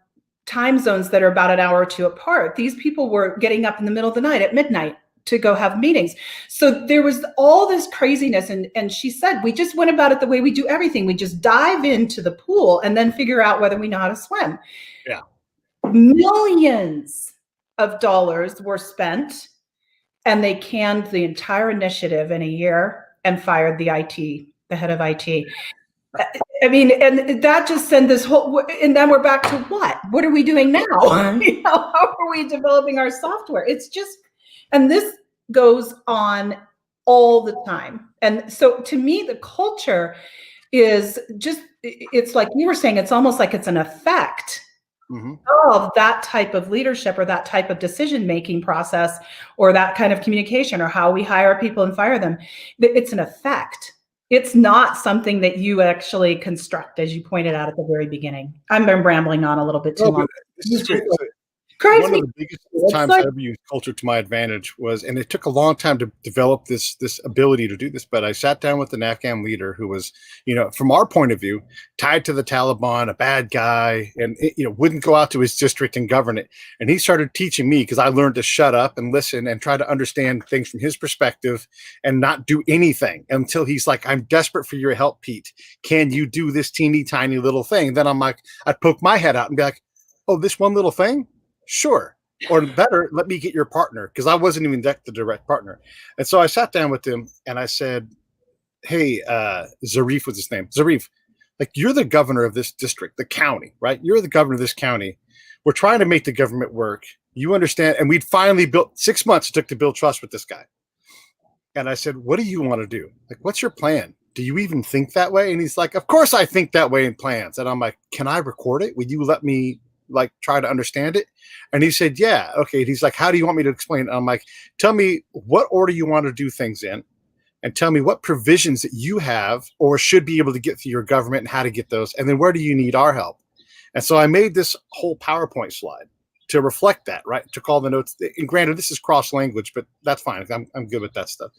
time zones that are about an hour or two apart. These people were getting up in the middle of the night at midnight to go have meetings. So there was all this craziness. And she said, we just went about it the way we do everything. We just dive into the pool and then figure out whether we know how to swim. Yeah. Millions of dollars were spent, and they canned the entire initiative in a year and fired the head of IT. I mean, and that just sent this whole, and then we're back to what? What are we doing now? How are we developing our software? It's just, and this goes on all the time. And so to me, the culture is just, it's like you were saying, it's almost like it's an effect of that type of leadership or that type of decision-making process or that kind of communication or how we hire people and fire them. It's an effect. It's not something that you actually construct, as you pointed out at the very beginning. I've been rambling on a little bit too long. One of the biggest times I ever used culture to my advantage was, and it took a long time to develop this ability to do this, but I sat down with an Afghan leader who was, from our point of view, tied to the Taliban, a bad guy, and wouldn't go out to his district and govern it. And he started teaching me, because I learned to shut up and listen and try to understand things from his perspective and not do anything until he's like, I'm desperate for your help, Pete. Can you do this teeny tiny little thing? Then I'm like, I'd poke my head out and be like, oh, this one little thing? Sure. Or better, let me get your partner, because I wasn't even the direct partner. And so I sat down with him and I said, hey, Zarif was his name. Zarif, like, you're the governor of this district, the county, right? You're the governor of this county. We're trying to make the government work. You understand? And we'd finally built 6 months it took to build trust with this guy. And I said, what do you want to do? Like, what's your plan? Do you even think that way? And he's like, of course I think that way in plans. And I'm like, can I record it? Would you let me try to understand it? And he said, yeah. Okay. And he's like, how do you want me to explain it? I'm like, tell me what order you want to do things in, and tell me what provisions that you have or should be able to get through your government and how to get those. And then where do you need our help? And so I made this whole PowerPoint slide to reflect that, right? Took all the notes. And granted, this is cross language, but that's fine. I'm good with that stuff.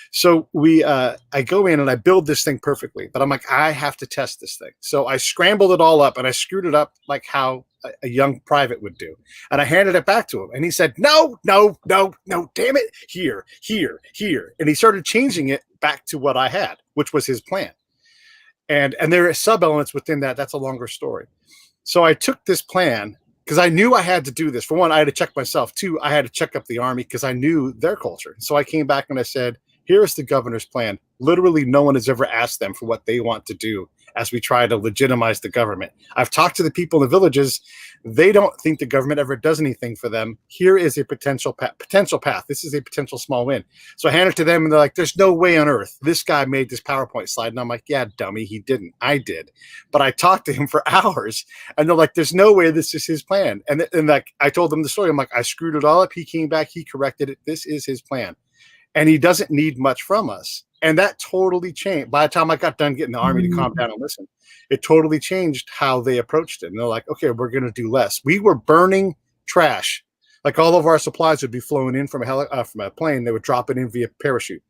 So I go in and I build this thing perfectly, but I'm like, I have to test this thing. So I scrambled it all up and I screwed it up like how a young private would do. And I handed it back to him and he said, no, damn it. Here. And he started changing it back to what I had, which was his plan. And there are sub elements within that. That's a longer story. So I took this plan because I knew I had to do this. For one, I had to check myself. Two, I had to check up the Army because I knew their culture. So I came back and I said, here's the governor's plan. Literally, no one has ever asked them for what they want to do as we try to legitimize the government. I've talked to the people in the villages. They don't think the government ever does anything for them. Here is a potential path. This is a potential small win. So I hand it to them and they're like, there's no way on earth. This guy made this PowerPoint slide. And I'm like, yeah, dummy, he didn't. I did. But I talked to him for hours and they're like, there's no way this is his plan. And like, I told them the story. I'm like, I screwed it all up. He came back. He corrected it. This is his plan. And he doesn't need much from us. And that totally changed. By the time I got done getting the Army to calm down and listen, it totally changed how they approached it. And they're like, okay, we're going to do less. We were burning trash. Like all of our supplies would be flown in from a plane. They would drop it in via parachute.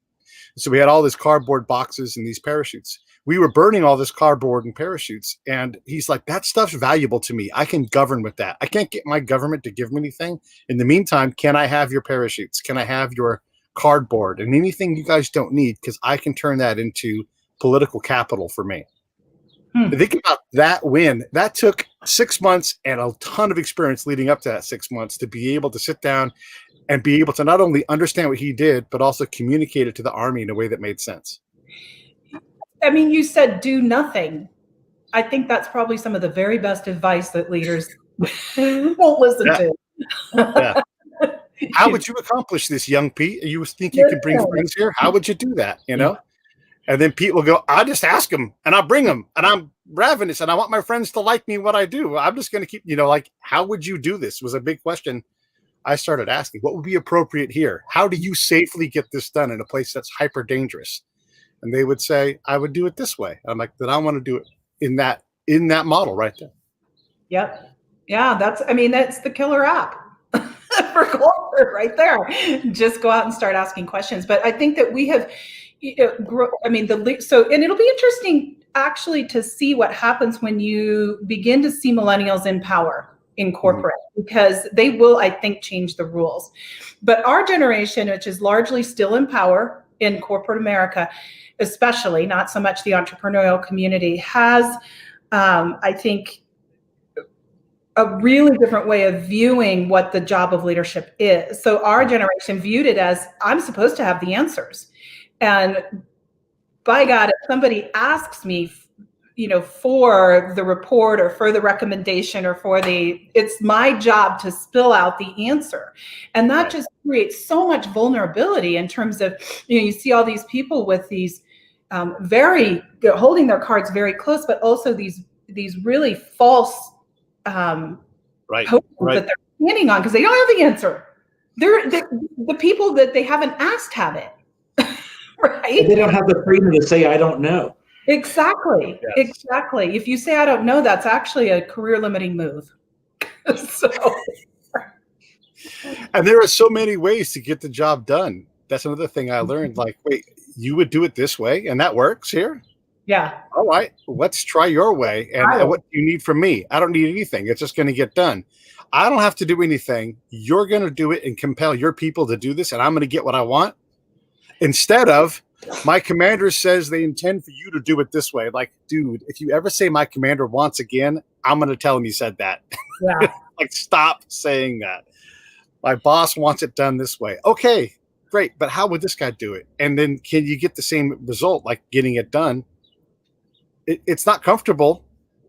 So we had all these cardboard boxes and these parachutes. We were burning all this cardboard and parachutes. And he's like, that stuff's valuable to me. I can govern with that. I can't get my government to give me anything. In the meantime, can I have your parachutes? Can I have your cardboard and anything you guys don't need? Because I can turn that into political capital for me. Think about that win. That took 6 months and a ton of experience leading up to that 6 months to be able to sit down and be able to not only understand what he did, but also communicate it to the Army in a way that made sense. I mean, you said do nothing. I think that's probably some of the very best advice that leaders won't listen to. Yeah. How would you accomplish this, young Pete? You think you could bring friends here? How would you do that? You know? And then Pete will go, I just ask them and I'll bring them and I'm ravenous and I want my friends to like me what I do. I'm just going to keep, like, how would you do this was a big question. I started asking, what would be appropriate here? How do you safely get this done in a place that's hyper dangerous? And they would say, I would do it this way. I'm like, then I want to do it in that model right there. Yep. Yeah. That's the killer app for culture right there. Just go out and start asking questions. But I think that we have, and it'll be interesting actually to see what happens when you begin to see millennials in power in corporate, because they will, I think, change the rules. But our generation, which is largely still in power in corporate America, especially, not so much the entrepreneurial community, has, I think, a really different way of viewing what the job of leadership is. So our generation viewed it as, I'm supposed to have the answers. And by God, if somebody asks me, for the report or for the recommendation or it's my job to spill out the answer. And that just creates so much vulnerability in terms of, you see all these people with these holding their cards very close, but also these really false hopes that they're standing on because they don't have the answer. They're the people that they haven't asked have it. Right? They don't have the freedom to say, I don't know. Exactly. Yes. Exactly. If you say, I don't know, that's actually a career limiting move. And there are so many ways to get the job done. That's another thing I learned. Like, wait, you would do it this way and that works here? Yeah. All right, let's try your way. And what do you need from me? I don't need anything. It's just going to get done. I don't have to do anything. You're going to do it and compel your people to do this. And I'm going to get what I want. Instead of, my commander says they intend for you to do it this way. Like, dude, if you ever say my commander wants again, I'm going to tell him you said that. Yeah. Like, stop saying that. My boss wants it done this way. Okay, great. But how would this guy do it? And then can you get the same result, like getting it done? It's not comfortable,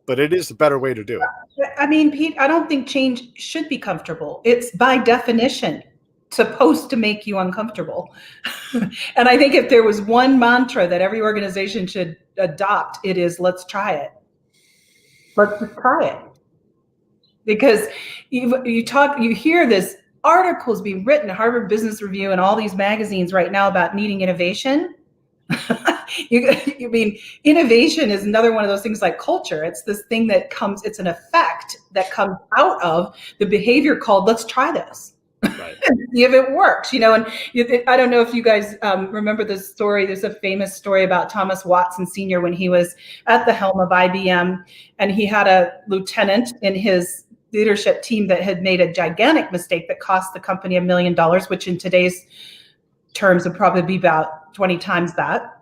but it is the better way to do it. I mean, Pete, I don't think change should be comfortable. It's by definition supposed to make you uncomfortable. And I think if there was one mantra that every organization should adopt, it is, let's try it. Let's just try it. Because you hear this articles being written, Harvard Business Review and all these magazines right now about needing innovation. You mean innovation is another one of those things like culture. It's this thing that comes, it's an effect that comes out of the behavior called, let's try this. Right. See if it works, and I don't know if you guys remember this story. There's a famous story about Thomas Watson Sr. when he was at the helm of IBM, and he had a lieutenant in his leadership team that had made a gigantic mistake that cost the company $1 million, which in today's terms would probably be about 20 times that.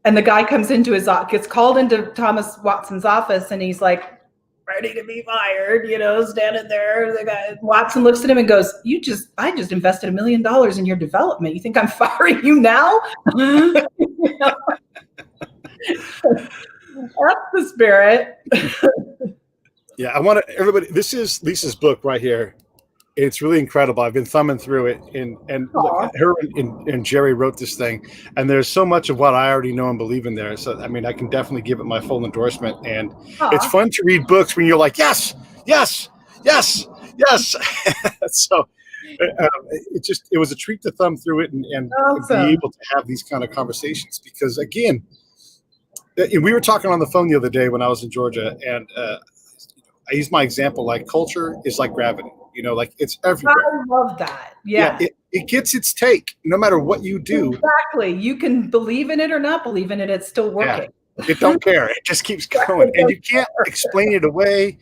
And the guy comes gets called into Thomas Watson's office, and he's like, ready to be fired, standing there. The guy, Watson looks at him and goes, I just invested $1 million in your development. You think I'm firing you now? That's the spirit. Yeah, I want everybody. This is Lisa's book right here. It's really incredible. I've been thumbing through it, and look, her and Jerry wrote this thing, and there's so much of what I already know and believe in there. So, I mean, I can definitely give it my full endorsement. And it's fun to read books when you're like, yes, yes, yes, yes. So it was a treat to thumb through it and awesome. be able to have these kind of conversations, because again, we were talking on the phone the other day when I was in Georgia, and I use my example, like culture is like gravity. Like it's everywhere. I love that. Yeah. It gets its take no matter what you do. Exactly. You can believe in it or not believe in it. It's still working. Yeah. It don't care. It just keeps going. And you can't explain it away.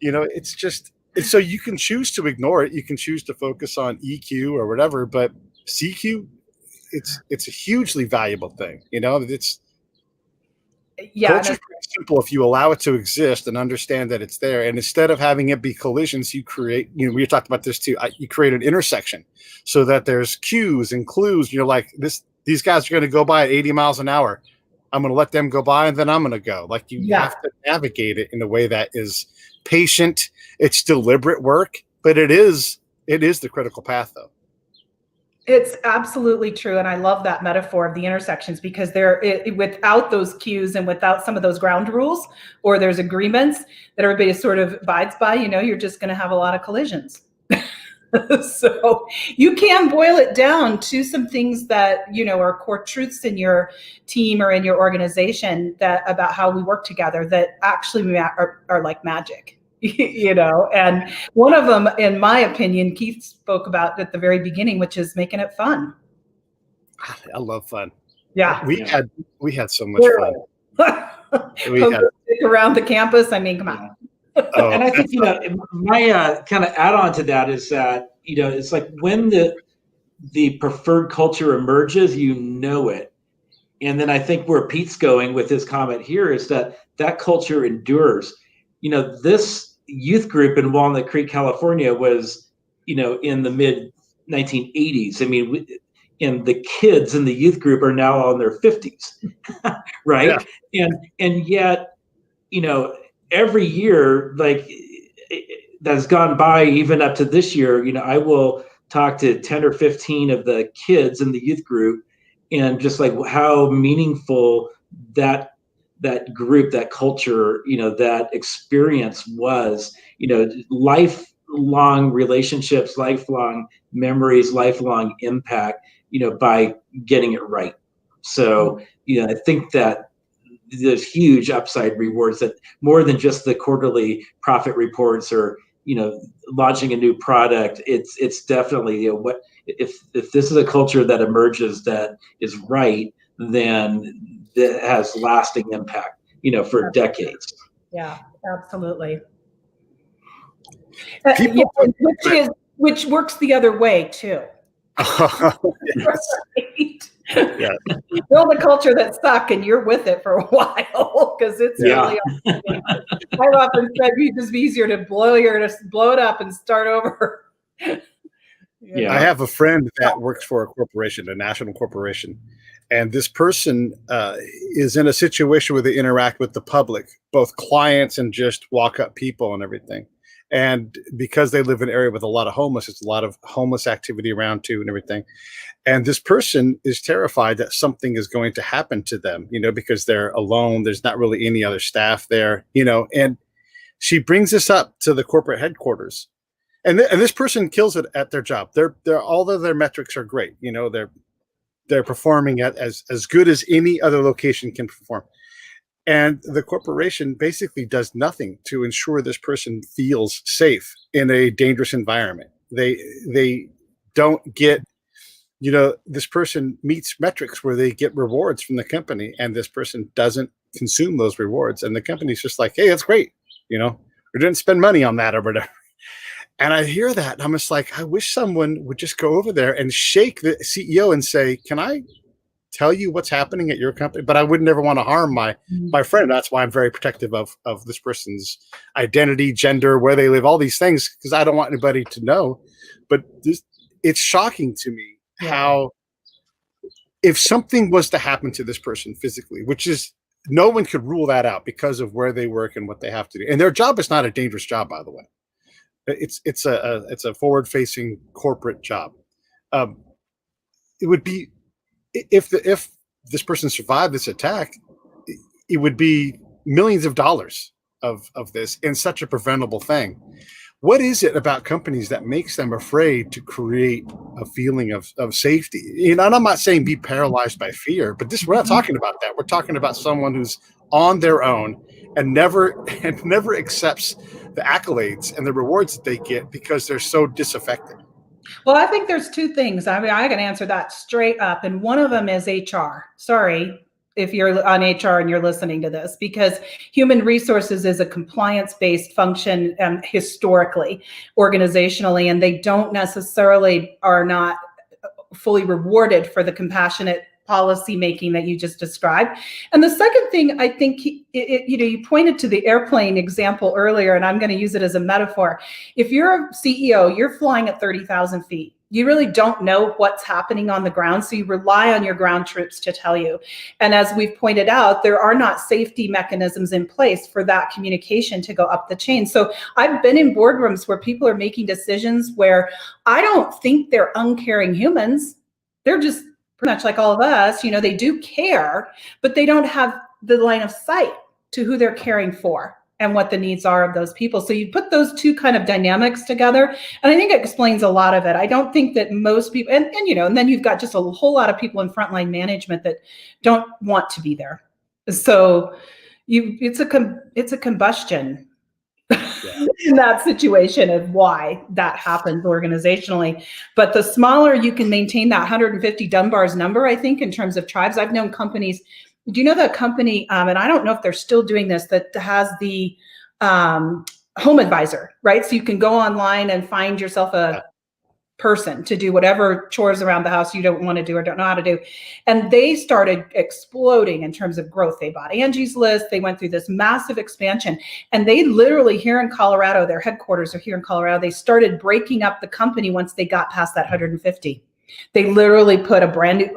It's just, and so you can choose to ignore it. You can choose to focus on EQ or whatever, but CQ, it's a hugely valuable thing. Culture's pretty simple if you allow it to exist and understand that it's there. And instead of having it be collisions, you create, we talked about this too. You create an intersection so that there's cues and clues. You're like, these guys are going to go by at 80 miles an hour. I'm going to let them go by, and then I'm going to go. Like you have to navigate it in a way that is patient. It's deliberate work, but it is the critical path, though. It's absolutely true. And I love that metaphor of the intersections, because without those cues and without some of those ground rules, or there's agreements that everybody sort of abides by, you're just going to have a lot of collisions. So you can boil it down to some things that, are core truths in your team or in your organization about how we work together that actually are like magic. And one of them, in my opinion, Keith spoke about at the very beginning, which is making it fun. I love fun. Yeah. We had so much fun. Stick around the campus. I mean, come on. And I think, my kind of add on to that is that, it's like when the preferred culture emerges, it. And then I think where Pete's going with his comment here is that culture endures. This youth group in Walnut Creek, California was, in the mid 1980s. I mean, and the kids in the youth group are now all in their 50s, right? Yeah. And yet, every year, like that's gone by, even up to this year, I will talk to 10 or 15 of the kids in the youth group, and just like how meaningful that group, that culture, that experience was, lifelong relationships, lifelong memories, lifelong impact, by getting it right. So, I think that there's huge upside rewards, that more than just the quarterly profit reports or, launching a new product. It's definitely, what if this is a culture that emerges that is right, then that has lasting impact, for decades. Yeah, absolutely. Which works the other way too. Right? Yeah. Build a culture that's stuck, and you're with it for a while, because it's really. I've often said it'd just be easier to blow it up and start over. Yeah. I have a friend that works for a corporation, a national corporation, and this person is in a situation where they interact with the public, both clients and just walk-up people and everything. And because they live in an area with a lot of homeless, it's a lot of homeless activity around too and everything. And this person is terrified that something is going to happen to them, because they're alone. There's not really any other staff there, and she brings this up to the corporate headquarters. And this person kills it at their job. They're all of their metrics are great. they're performing at as good as any other location can perform. And the corporation basically does nothing to ensure this person feels safe in a dangerous environment. They don't get, this person meets metrics where they get rewards from the company, and this person doesn't consume those rewards. And the company's just like, hey, that's great. We didn't spend money on that or whatever. And I hear that, and I'm just like, I wish someone would just go over there and shake the CEO and say, can I tell you what's happening at your company? But I would never want to harm my friend. That's why I'm very protective of this person's identity, gender, where they live, all these things, because I don't want anybody to know. But it's shocking to me how, if something was to happen to this person physically, which is, no one could rule that out because of where they work and what they have to do. And their job is not a dangerous job, by the way. It's a forward-facing corporate job. It would be, if this person survived this attack, it would be millions of dollars of this, in such a preventable thing. What is it about companies that makes them afraid to create a feeling of safety? And I'm not saying be paralyzed by fear, but we're not talking about that. We're talking about someone who's on their own and never accepts the accolades and the rewards that they get because they're so disaffected. Well, I think there's two things. I mean, I can answer that straight up. And one of them is HR. Sorry if you're on HR and you're listening to this, because human resources is a compliance-based function historically, organizationally, and they don't necessarily are not fully rewarded for the compassionate policy making that you just described. And the second thing, I think, you pointed to the airplane example earlier, and I'm going to use it as a metaphor. If you're a CEO, you're flying at 30,000 feet. You really don't know what's happening on the ground, so you rely on your ground troops to tell you. And as we've pointed out, there are not safety mechanisms in place for that communication to go up the chain. So I've been in boardrooms where people are making decisions where I don't think they're uncaring humans. They're just pretty much like all of us, they do care, but they don't have the line of sight to who they're caring for and what the needs are of those people. So you put those two kind of dynamics together, and I think it explains a lot of it. I don't think that most people, and then you've got just a whole lot of people in frontline management that don't want to be there. So it's a combustion. In that situation of why that happens organizationally. But the smaller you can maintain that 150 Dunbar's number, I think, in terms of tribes. I've known companies, do you know the company, and I don't know if they're still doing this, that has the home advisor, right? So you can go online and find yourself a person to do whatever chores around the house you don't want to do or don't know how to do. And they started exploding in terms of growth. They bought Angie's List. They went through this massive expansion. And they literally, here in Colorado, their headquarters are here in Colorado, they started breaking up the company once they got past that 150. They literally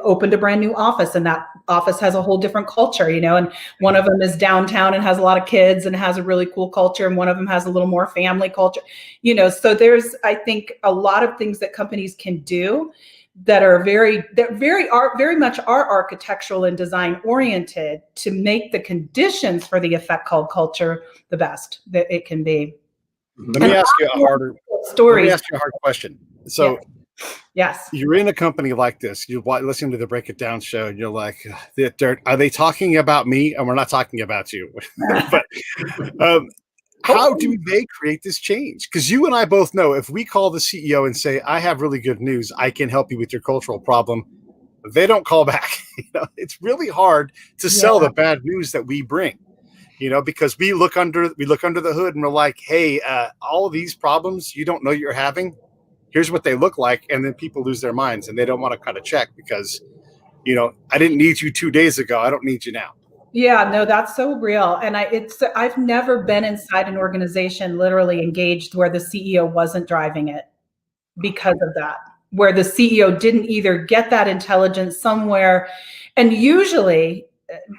opened a brand new office, and that office has a whole different culture, and one of them is downtown and has a lot of kids and has a really cool culture. And one of them has a little more family culture, so there's, I think, a lot of things that companies can do that are very much are architectural and design oriented to make the conditions for the effect called culture the best that it can be. Let me ask you a hard question. So yes, you're in a company like this, you're listening to the Break It Down show, and you're like, are they talking about me? And we're not talking about you. But how do they create this change? Because you and I both know, if we call the CEO and say, I have really good news, I can help you with your cultural problem, they don't call back. It's really hard to sell the bad news that we bring. Because we look under the hood and we're like, hey, all of these problems you don't know you're having, here's what they look like. And then people lose their minds and they don't want to cut a check because, I didn't need you 2 days ago. I don't need you now. Yeah, no, that's so real. And I've never been inside an organization literally engaged where the CEO wasn't driving it because of that, where the CEO didn't either get that intelligence somewhere. And usually,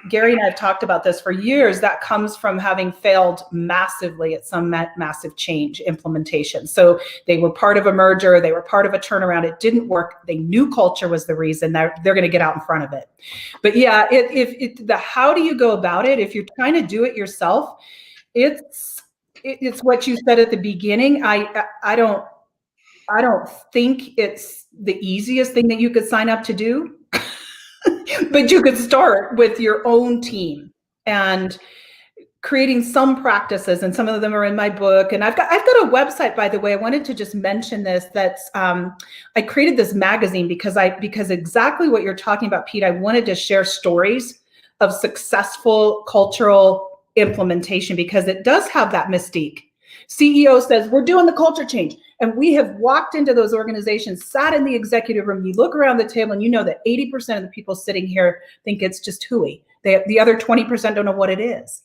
Gary and I have talked about this for years, that comes from having failed massively at some massive change implementation. So they were part of a merger, they were part of a turnaround, it didn't work, they knew culture was the reason, they're going to get out in front of it. But yeah, how do you go about it? If you're trying to do it yourself, it's what you said at the beginning. I don't think it's the easiest thing that you could sign up to do. But you could start with your own team and creating some practices, and some of them are in my book. And I've got a website, by the way. I wanted to just mention this. That's I created this magazine because exactly what you're talking about, Pete. I wanted to share stories of successful cultural implementation because it does have that mystique. CEO says, we're doing the culture change. And we have walked into those organizations, sat in the executive room. You look around the table and you know that 80% of the people sitting here think it's just hooey. The other 20% don't know what it is.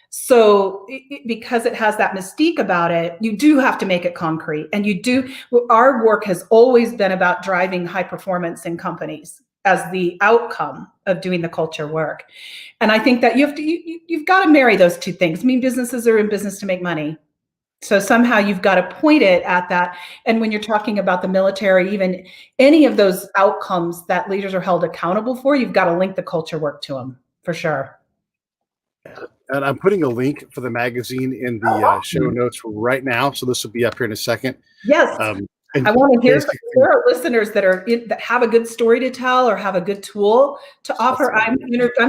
So because it has that mystique about it, you do have to make it concrete. And our work has always been about driving high performance in companies as the outcome of doing the culture work. And I think that you've got to marry those two things. I mean, businesses are in business to make money. So somehow you've got to point it at that. And when you're talking about the military, even any of those outcomes that leaders are held accountable for, you've got to link the culture work to them for sure. And I'm putting a link for the magazine in the show notes right now. So this will be up here in a second. Yes. I want to hear there are listeners that have a good story to tell or have a good tool to offer. I'm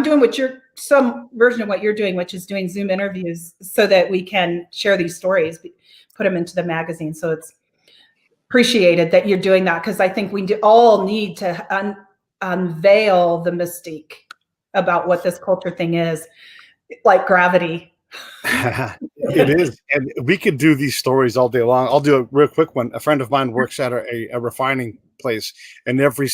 doing some version of what you're doing, which is doing Zoom interviews so that we can share these stories, put them into the magazine. So it's appreciated that you're doing that, because I think we all need to unveil the mystique about what this culture thing is, like gravity. It is, and we could do these stories all day long. I'll do a real quick one. A friend of mine works at a refining place, and every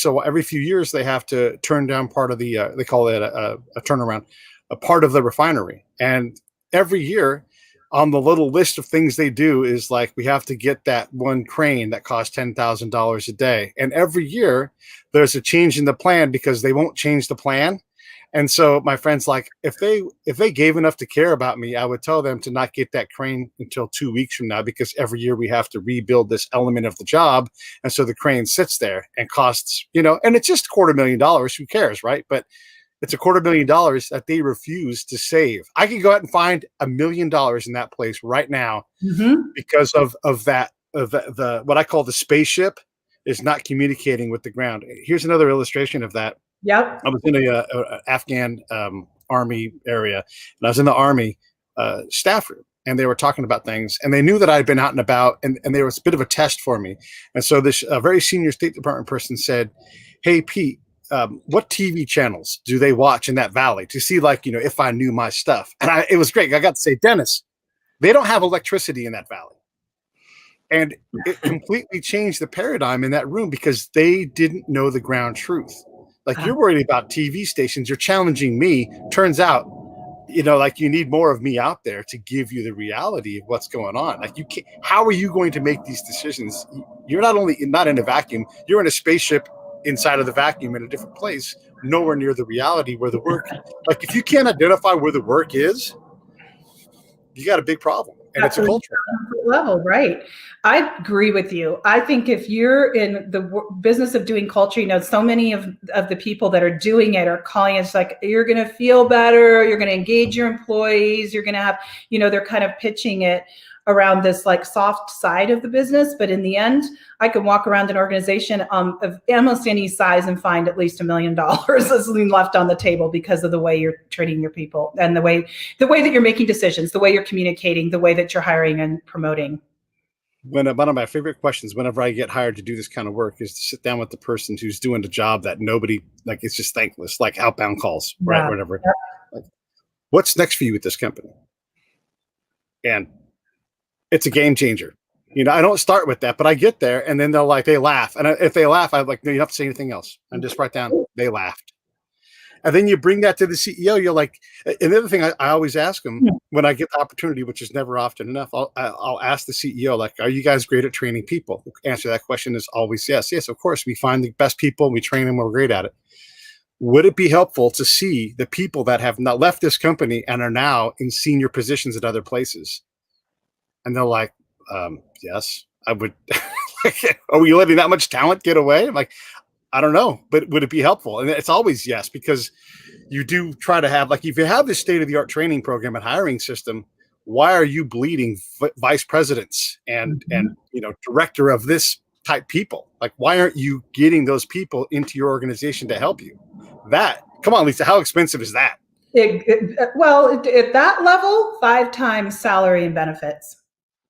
few years they have to turn down part of the they call it a turnaround, a part of the refinery. And every year on the little list of things they do is like, we have to get that one crane that costs $10,000 a day. And every year there's a change in the plan because they won't change the plan. And so my friend's like, if they gave enough to care about me, I would tell them to not get that crane until 2 weeks from now, because every year we have to rebuild this element of the job. And so the crane sits there and costs, and it's just $250,000. Who cares, right? But it's $250,000 that they refuse to save. I can go out and find $1 million in that place right now because of that, the what I call the spaceship is not communicating with the ground. Here's another illustration of that. Yep. I was in a Afghan army area, and I was in the army staff room, and they were talking about things, and they knew that I had been out and about, and there was a bit of a test for me. And so this very senior State Department person said, "Hey, Pete, what TV channels do they watch in that valley to see, if I knew my stuff?" And it was great. I got to say, Dennis, they don't have electricity in that valley. And it completely changed the paradigm in that room because they didn't know the ground truth. Like, you're worried about TV stations. You're challenging me. Turns out, you need more of me out there to give you the reality of what's going on. Like, you can't, how are you going to make these decisions? You're not in a vacuum. You're in a spaceship inside of the vacuum in a different place, nowhere near the reality where the work, like, if you can't identify where the work is, you got a big problem. And it's a culture level, right? I agree with you. I think if you're in the business of doing culture, so many of the people that are doing it are calling it like, you're going to feel better, you're going to engage your employees, you're going to have, they're kind of pitching it around this like soft side of the business. But in the end, I can walk around an organization of almost any size and find at least $1 million is left on the table because of the way you're treating your people and the way that you're making decisions, the way you're communicating, the way that you're hiring and promoting. One of my favorite questions whenever I get hired to do this kind of work is to sit down with the person who's doing the job that nobody, like, it's just thankless, like outbound calls, right? Whatever. Yeah. Like, what's next for you with this company? And it's a game changer. I don't start with that, but I get there and then they laugh. And if they laugh, I'm like, no, you don't have to say anything else. And just write down, they laughed. And then you bring that to the CEO. You're like, and the other thing I always ask them when I get the opportunity, which is never often enough, I'll ask the CEO, like, are you guys great at training people? The answer to that question is always yes. Yes, of course. We find the best people and we train them. We're great at it. Would it be helpful to see the people that have not left this company and are now in senior positions at other places? And they're like, yes, I would. Are we letting that much talent get away? I'm like, I don't know, but would it be helpful? And it's always yes, because you do try to have, like, if you have this state-of-the-art training program and hiring system, why are you bleeding vice presidents and director of this type people? Like, why aren't you getting those people into your organization to help you? That Come on, Lisa, how expensive is that? At that level, 5 times salary and benefits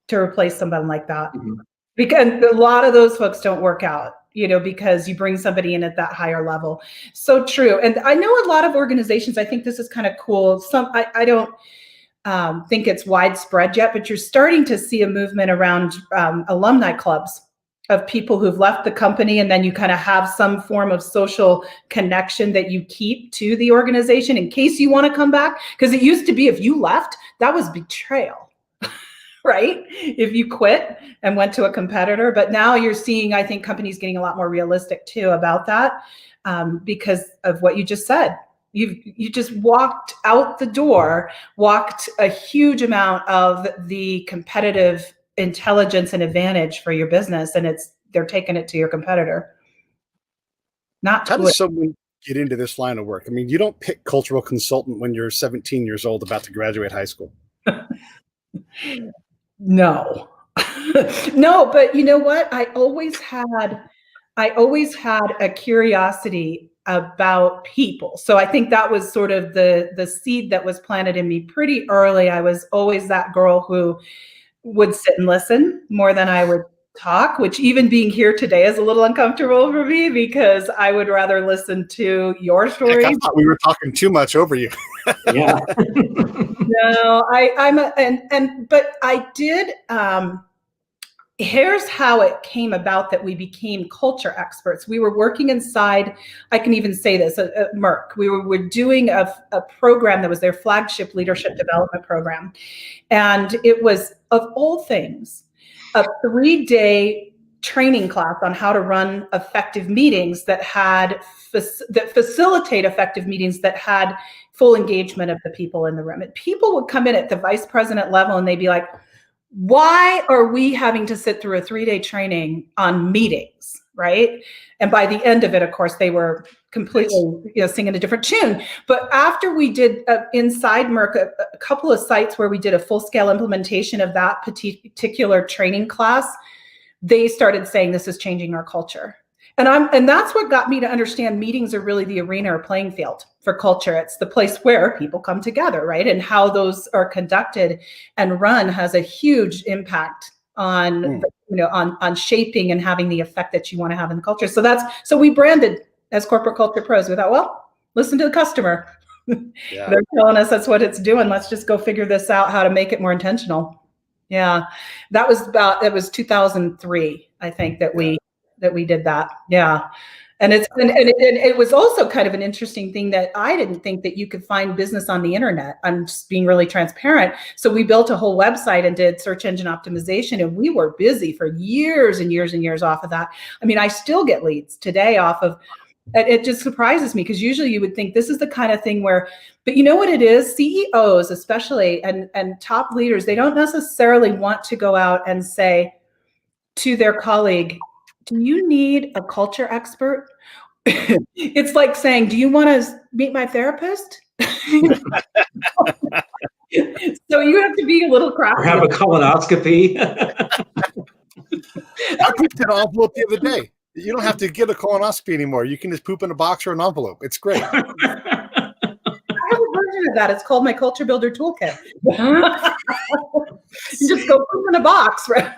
to replace someone like that. Mhm. Because a lot of those folks don't work out, because you bring somebody in at that higher level. So true. And I know a lot of organizations, I think this is kind of cool. I don't think it's widespread yet, but you're starting to see a movement around alumni clubs of people who've left the company, and then you kind of have some form of social connection that you keep to the organization in case you want to come back. Because it used to be if you left, that was betrayal, right? If you quit and went to a competitor. But now you're seeing, I think, companies getting a lot more realistic too about that because of what you just said. You just walked out the door, walked a huge amount of the competitive intelligence and advantage for your business, and they're taking it to your competitor. How does someone get into this line of work? I mean, you don't pick cultural consultant when you're 17 years old about to graduate high school. No. No, but you know what? I always had a curiosity about people. So I think that was sort of the seed that was planted in me pretty early. I was always that girl who would sit and listen more than I would talk, which even being here today is a little uncomfortable for me because I would rather listen to your story. I thought we were talking too much over you. Yeah. No, but I did. Here's how it came about that we became culture experts. We were working inside, I can even say this, at Merck. We were doing a program that was their flagship leadership development program. And it was, of all things, a 3-day training class on how to run effective meetings that facilitate effective meetings that had full engagement of the people in the room. And people would come in at the vice president level and they'd be like, why are we having to sit through a 3-day training on meetings, right? And by the end of it, of course, they were completely singing a different tune. But after we did inside Merck, a couple of sites where we did a full-scale implementation of that particular training class, they started saying this is changing our culture. And that's what got me to understand meetings are really the arena or playing field for culture. It's the place where people come together, right? And how those are conducted and run has a huge impact on on shaping and having the effect that you want to have in the culture. So we branded as Corporate Culture Pros. We thought, well, listen to the customer. Yeah. They're telling us that's what it's doing. Let's just go figure this out, how to make it more intentional. Yeah, it was 2003, I think, that we did that. Yeah. And it was also kind of an interesting thing that I didn't think that you could find business on the internet. I'm just being really transparent. So we built a whole website and did search engine optimization, and we were busy for years and years and years off of that. I mean, I still get leads today off of it. Just surprises me because usually you would think this is the kind of thing where, but you know what it is? CEOs especially and top leaders, they don't necessarily want to go out and say to their colleague, do you need a culture expert? It's like saying, do you want to meet my therapist? So you have to be a little crafty. Or have a colonoscopy. I pooped in an envelope the other day. You don't have to get a colonoscopy anymore. You can just poop in a box or an envelope. It's great. I have a version of that. It's called my Culture Builder Toolkit. You just go poop in a box, right?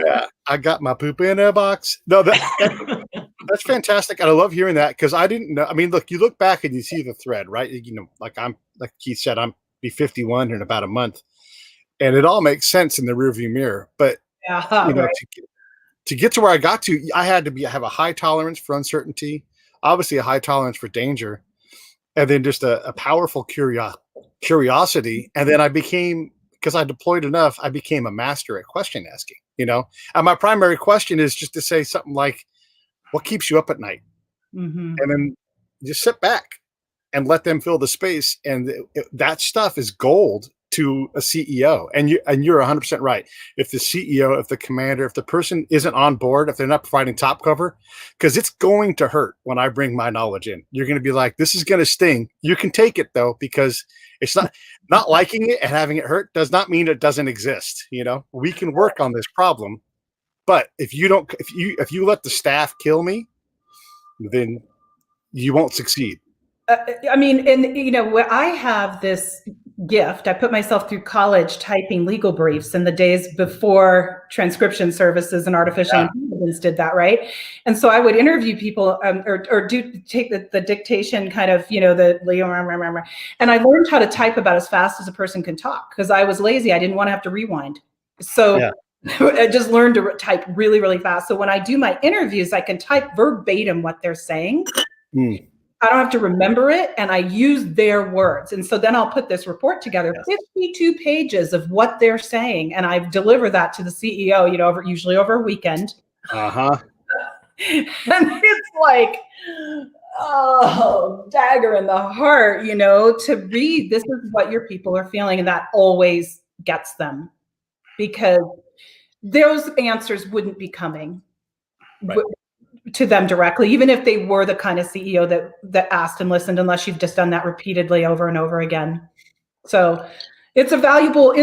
Yeah, I got my poop in a box. No, that's fantastic. And I love hearing that because I didn't know. I mean, look, you look back and you see the thread, right? Like Keith said, I'm be 51 in about a month. And it all makes sense in the rearview mirror. But right. To get to where I got to, I had to have a high tolerance for uncertainty, obviously a high tolerance for danger, and then just a powerful curiosity. And then because I deployed enough, I became a master at question asking, And my primary question is just to say something like, what keeps you up at night? Mm-hmm. And then just sit back and let them fill the space. And that stuff is gold to a CEO. And you're 100% right. If the CEO, if the commander, if the person isn't on board, if they're not providing top cover, because it's going to hurt when I bring my knowledge in. You're going to be like, this is going to sting. You can take it though, because it's not liking it and having it hurt does not mean it doesn't exist. We can work on this problem, but if you let the staff kill me, then you won't succeed. I mean, and I have this gift. I put myself through college typing legal briefs in the days before transcription services and artificial intelligence did that, right? And so I would interview people or take the dictation kind of, and I learned how to type about as fast as a person can talk because I was lazy. I didn't want to have to rewind. So I just learned to type really, really fast. So when I do my interviews, I can type verbatim what they're saying. I don't have to remember it, and I use their words. And so then I'll put this report together, 52 pages of what they're saying, and I deliver that to the CEO, usually over a weekend. And it's like, oh, dagger in the heart, to read, this is what your people are feeling, and that always gets them because those answers wouldn't be coming. Right. To them directly, even if they were the kind of CEO that asked and listened, unless you've just done that repeatedly over and over again. So it's a valuable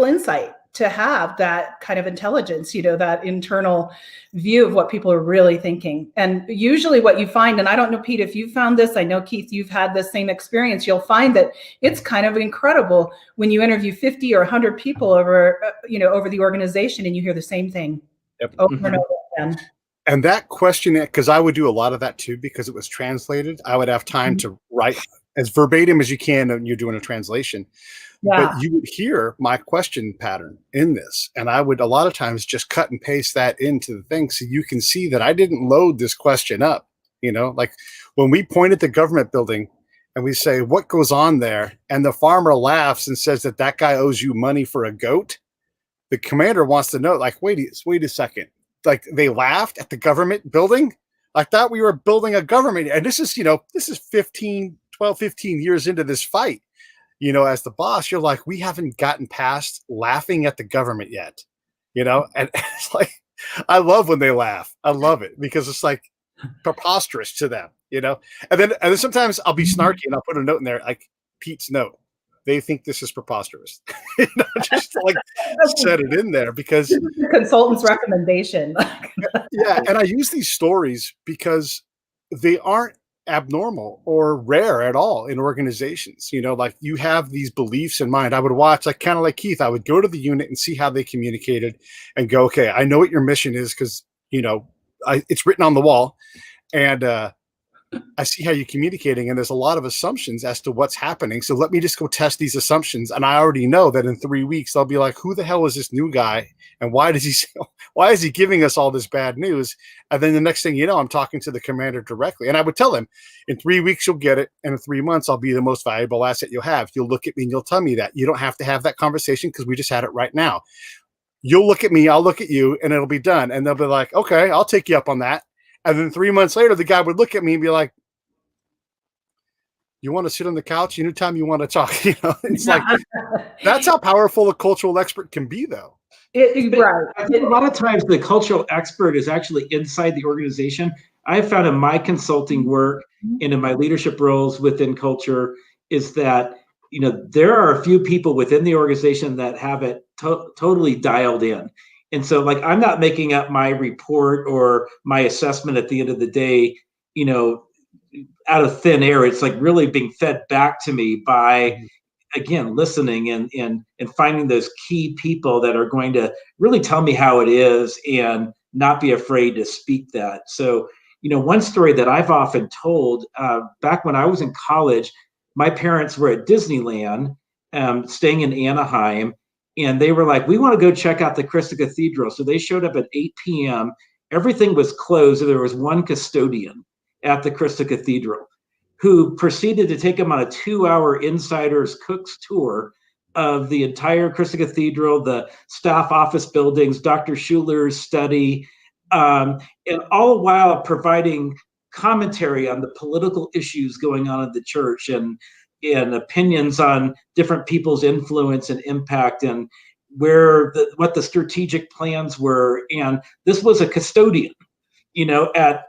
insight to have that kind of intelligence, that internal view of what people are really thinking. And usually what you find, and I don't know, Pete, if you found this, I know, Keith, you've had the same experience, you'll find that it's kind of incredible when you interview 50 or 100 people over the organization and you hear the same thing over and over again. And that question, because I would do a lot of that too, because it was translated, I would have time to write as verbatim as you can when you're doing a translation. But you would hear my question pattern in this. And I would a lot of times just cut and paste that into the thing. So you can see that I didn't load this question up, like when we point at the government building and we say, what goes on there? And the farmer laughs and says that guy owes you money for a goat. The commander wants to know, like, wait a second. Like they laughed at the government building. I thought we were building a government. And this is 12, 15 years into this fight, as the boss, you're like, we haven't gotten past laughing at the government yet, and it's like, I love when they laugh. I love it because it's like preposterous to them, and then sometimes I'll be snarky and I'll put a note in there, like Pete's note. They think this is preposterous, just to like set it in there because the consultant's recommendation. And I use these stories because they aren't abnormal or rare at all in organizations. Like you have these beliefs in mind. I would watch, like kind of like Keith, I would go to the unit and see how they communicated and go, okay, I know what your mission is because, it's written on the wall. And I see how you're communicating, and there's a lot of assumptions as to what's happening. So let me just go test these assumptions. And I already know that in 3 weeks, they'll be like, who the hell is this new guy? And why is he giving us all this bad news? And then the next thing you know, I'm talking to the commander directly. And I would tell him, in 3 weeks, you'll get it. And in 3 months, I'll be the most valuable asset you'll have. You'll look at me and you'll tell me that. You don't have to have that conversation because we just had it right now. You'll look at me, I'll look at you, and it'll be done. And they'll be like, okay, I'll take you up on that. And then 3 months later, the guy would look at me and be like, you want to sit on the couch anytime you want to talk? It's like, that's how powerful a cultural expert can be, though. Right. I think a lot of times the cultural expert is actually inside the organization. I've found in my consulting work and in my leadership roles within culture is that, there are a few people within the organization that have it totally dialed in. And so like, I'm not making up my report or my assessment at the end of the day, out of thin air. It's like really being fed back to me by, again, listening and finding those key people that are going to really tell me how it is and not be afraid to speak that. So, one story that I've often told, back when I was in college, my parents were at Disneyland, staying in Anaheim, and they were like, we want to go check out the Crystal Cathedral. So they showed up at 8 p.m. Everything was closed. And there was one custodian at the Crystal Cathedral who proceeded to take them on a 2-hour insider's cook's tour of the entire Crystal Cathedral, the staff office buildings, Dr. Schuler's study, and all the while providing commentary on the political issues going on in the church and opinions on different people's influence and impact and what the strategic plans were. And this was a custodian, at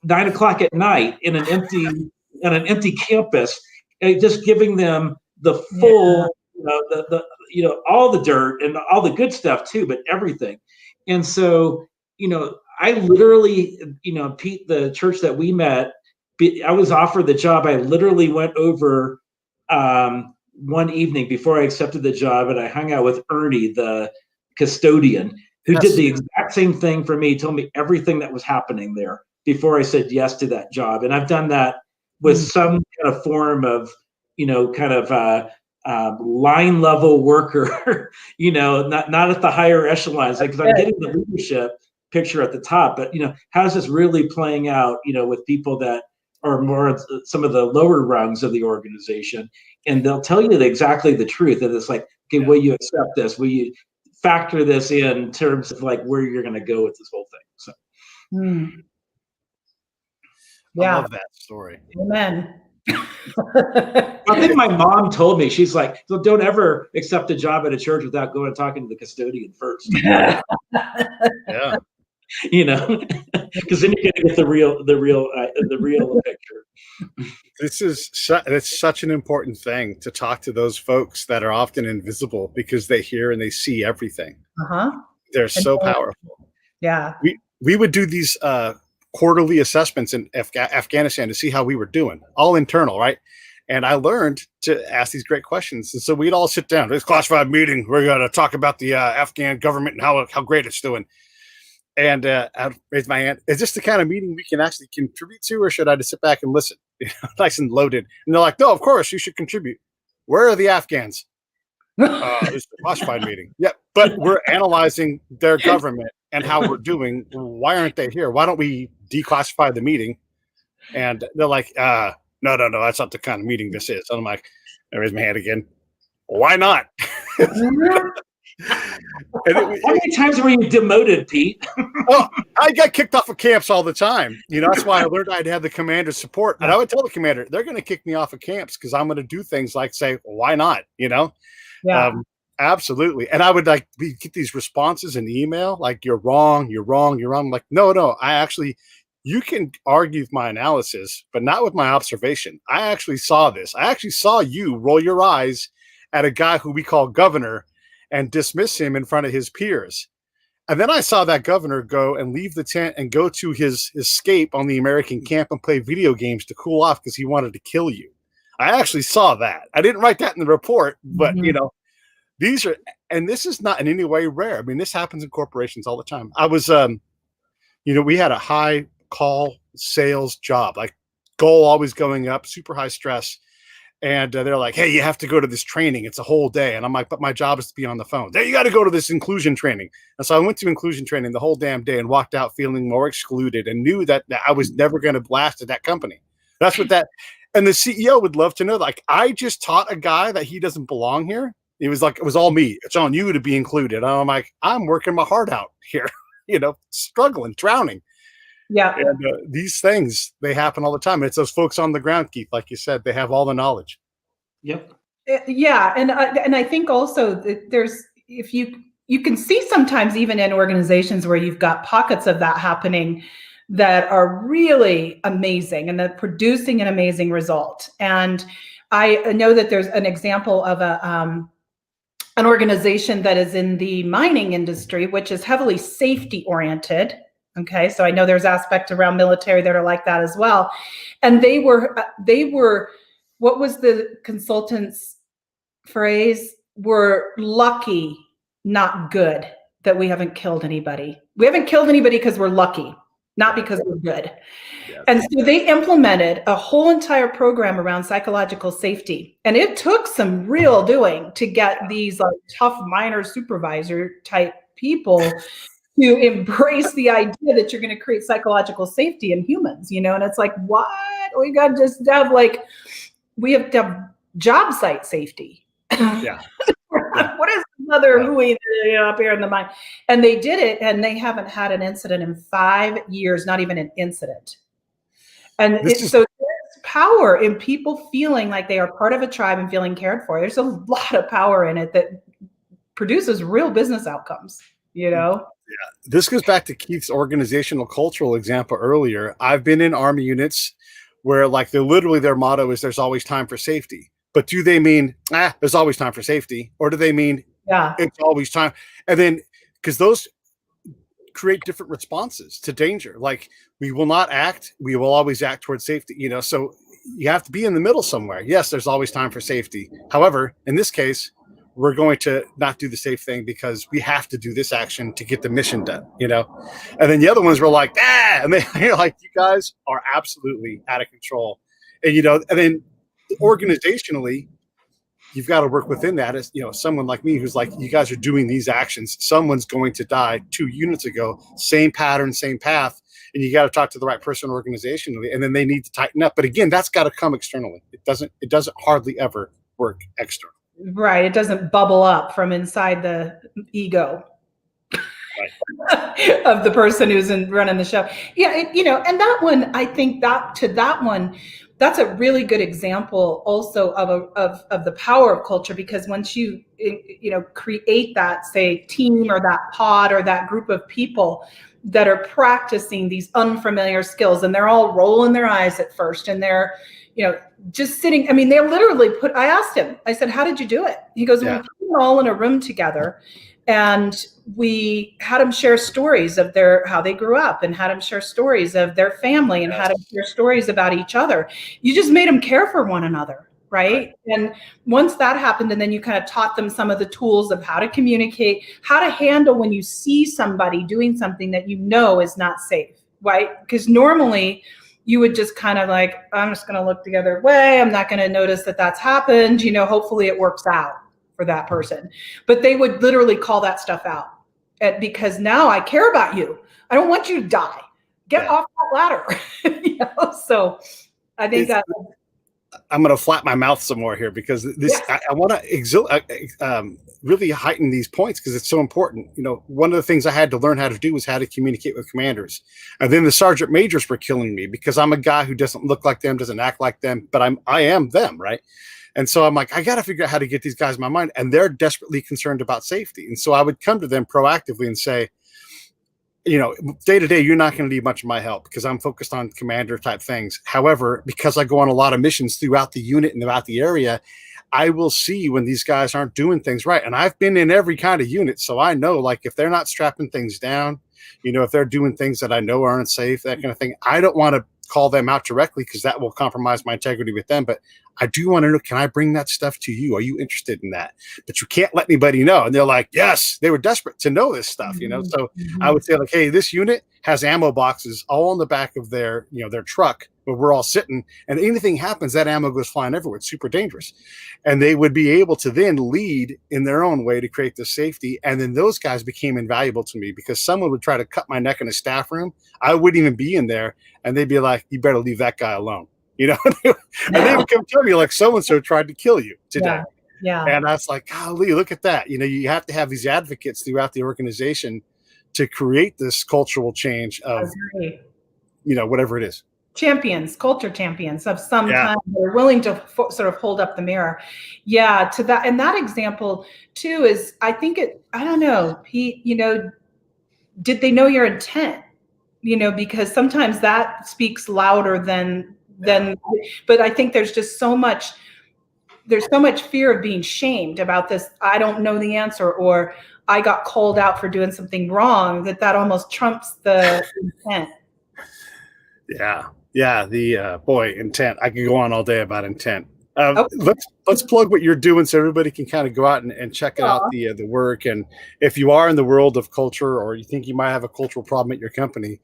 9 o'clock at night in an empty campus, just giving them the full, all the dirt and all the good stuff too, but everything. And so, I literally, Pete, the church that we met, I was offered the job. I literally went over one evening before I accepted the job, and I hung out with Ernie, the custodian, who did the exact same thing for me, told me everything that was happening there before I said yes to that job. And I've done that with some kind of form of, kind of line level worker, not at the higher echelons, because I'm getting the leadership picture at the top, but how's this really playing out, with people that are more some of the lower rungs of the organization, and they'll tell you exactly the truth. And it's like, okay, will you accept this? Will you factor this in terms of like where you're going to go with this whole thing? So, I love that story. Amen. I think my mom told me, she's like, so don't ever accept a job at a church without going and talking to the custodian first. Yeah. Because then you're going to get the real picture. It's such an important thing to talk to those folks that are often invisible, because they hear and they see everything. They're so powerful. Yeah. We would do these quarterly assessments in Afghanistan to see how we were doing, all internal, right? And I learned to ask these great questions. And so we'd all sit down. It's a classified meeting. We're going to talk about the Afghan government and how great it's doing. And I'd raise my hand. Is this the kind of meeting we can actually contribute to, or should I just sit back and listen? Nice and loaded. And they're like, no, of course you should contribute. Where are the Afghans? This is a classified meeting. Yeah, but we're analyzing their government and how we're doing. Why aren't they here? Why don't we declassify the meeting? And they're like, no, that's not the kind of meeting this is. And I'm like, I raise my hand again. Why not? How many times were you demoted, Pete? Oh, I got kicked off of camps all the time. That's why I learned I'd have the commander's support. And I would tell the commander, they're going to kick me off of camps because I'm going to do things like say, why not? Yeah. Absolutely. And I would we get these responses in email, like, you're wrong. I'm like, no, you can argue with my analysis, but not with my observation. I actually saw this. I actually saw you roll your eyes at a guy who we call governor and dismiss him in front of his peers. And then I saw that governor go and leave the tent and go to his escape on the American camp and play video games to cool off because he wanted to kill you. I actually saw that. I didn't write that in the report, but these are, and this is not in any way rare. I mean, this happens in corporations all the time. I was, we had a high call sales job, like goal always going up, super high stress. And they're like, hey, you have to go to this training. It's a whole day. And I'm like, but my job is to be on the phone. There, you got to go to this inclusion training. And so I went to inclusion training the whole damn day and walked out feeling more excluded and knew that I was never going to blast at that company. That's what that, and the CEO would love to know, like, I just taught a guy that he doesn't belong here. It was like, it was all me. It's on you to be included. And I'm like, I'm working my heart out here, struggling, drowning. Yeah. And these things, they happen all the time. It's those folks on the ground, Keith, like you said, they have all the knowledge. Yep. Yeah. And I think also that if you can see sometimes even in organizations where you've got pockets of that happening that are really amazing and that producing an amazing result. And I know that there's an example of an organization that is in the mining industry, which is heavily safety oriented. Okay, so I know there's aspects around military that are like that as well. And they were, what was the consultant's phrase? We're lucky, not good, that we haven't killed anybody. We haven't killed anybody because we're lucky, not because we're good. Yes. And so they implemented a whole entire program around psychological safety. And it took some real doing to get these like tough miner supervisor type people to embrace the idea that you're going to create psychological safety in humans, and it's like, what? We got to just have we have to have job site safety. Yeah. What is another hooey up here in the mine? And they did it, and they haven't had an incident in 5 years, not even an incident. And so there's power in people feeling like they are part of a tribe and feeling cared for. There's a lot of power in it that produces real business outcomes, Yeah. This goes back to Keith's organizational cultural example earlier. I've been in Army units where their motto is there's always time for safety. But do they mean, there's always time for safety? Or do they mean, it's always time? And then, because those create different responses to danger. Like we will not act, we will always act towards safety, you know, so you have to be in the middle somewhere. Yes, there's always time for safety. However, in this case, we're going to not do the safe thing because we have to do this action to get the mission done, you know? And then the other ones were like, and you're like, you guys are absolutely out of control. And, you know, and then organizationally, you've got to work within that as, you know, someone like me who's like, you guys are doing these actions. Someone's going to die 2 units ago, same pattern, same path. And you got to talk to the right person organizationally, and then they need to tighten up. But again, that's got to come externally. It doesn't hardly ever work externally. Right. It doesn't bubble up from inside the ego of the person who's running the show. Yeah. You know, and that one, I think that one, that's a really good example also of the power of culture, because once you know, create that, say, team or that pod or that group of people that are practicing these unfamiliar skills, and they're all rolling their eyes at first, and they're, you know, just sitting. I mean, they literally I asked him, I said, how did you do it? He goes, well, we put them all in a room together, and we had them share stories of how they grew up, and had them share stories of their family, and had them share stories about each other. You just made them care for one another. Right. And once that happened, and then you kind of taught them some of the tools of how to communicate, how to handle when you see somebody doing something that you know is not safe. Right. Because normally you would just kind of like, I'm just going to look the other way. I'm not going to notice that that's happened. You know, hopefully it works out for that person. But they would literally call that stuff out because now I care about you. I don't want you to die. Get off that ladder. You know? So I think that. I'm going to flap my mouth some more here because this, I want to really heighten these points because it's so important. You know, one of the things I had to learn how to do was how to communicate with commanders. And then the sergeant majors were killing me because I'm a guy who doesn't look like them, doesn't act like them, but I am them. Right. And so I'm like, I got to figure out how to get these guys in my mind. And they're desperately concerned about safety. And so I would come to them proactively and say, you know, day to day, you're not going to need much of my help because I'm focused on commander type things. However, because I go on a lot of missions throughout the unit and throughout the area, I will see when these guys aren't doing things right. And I've been in every kind of unit. So I know, like, if they're not strapping things down, you know, if they're doing things that I know aren't safe, that kind of thing, I don't want to call them out directly because that will compromise my integrity with them. But I do want to know, can I bring that stuff to you? Are you interested in that? But you can't let anybody know. And they're like, yes, they were desperate to know this stuff, you know? So I would say like, hey, this unit has ammo boxes all on the back of their, you know, their truck where we're all sitting, and anything happens, that ammo goes flying everywhere. It's super dangerous. And they would be able to then lead in their own way to create the safety. And then those guys became invaluable to me because someone would try to cut my neck in a staff room. I wouldn't even be in there. And they'd be like, you better leave that guy alone. You know, and they would come tell me like so-and-so tried to kill you today. Yeah. And I was like, golly, look at that. You know, you have to have these advocates throughout the organization to create this cultural change of, you know, whatever it is. Champions, culture champions of some kind that are willing to sort of hold up the mirror. Yeah, to that. And that example too is, I think I don't know, Pete, you know, did they know your intent? You know, because sometimes that speaks louder than, but I think there's just so much fear of being shamed about this. I don't know the answer, or I got called out for doing something wrong, that almost trumps the intent. Yeah. The boy, intent. I could go on all day about intent. Let's plug what you're doing so everybody can kind of go out and check out the work. And if you are in the world of culture, or you think you might have a cultural problem at your company,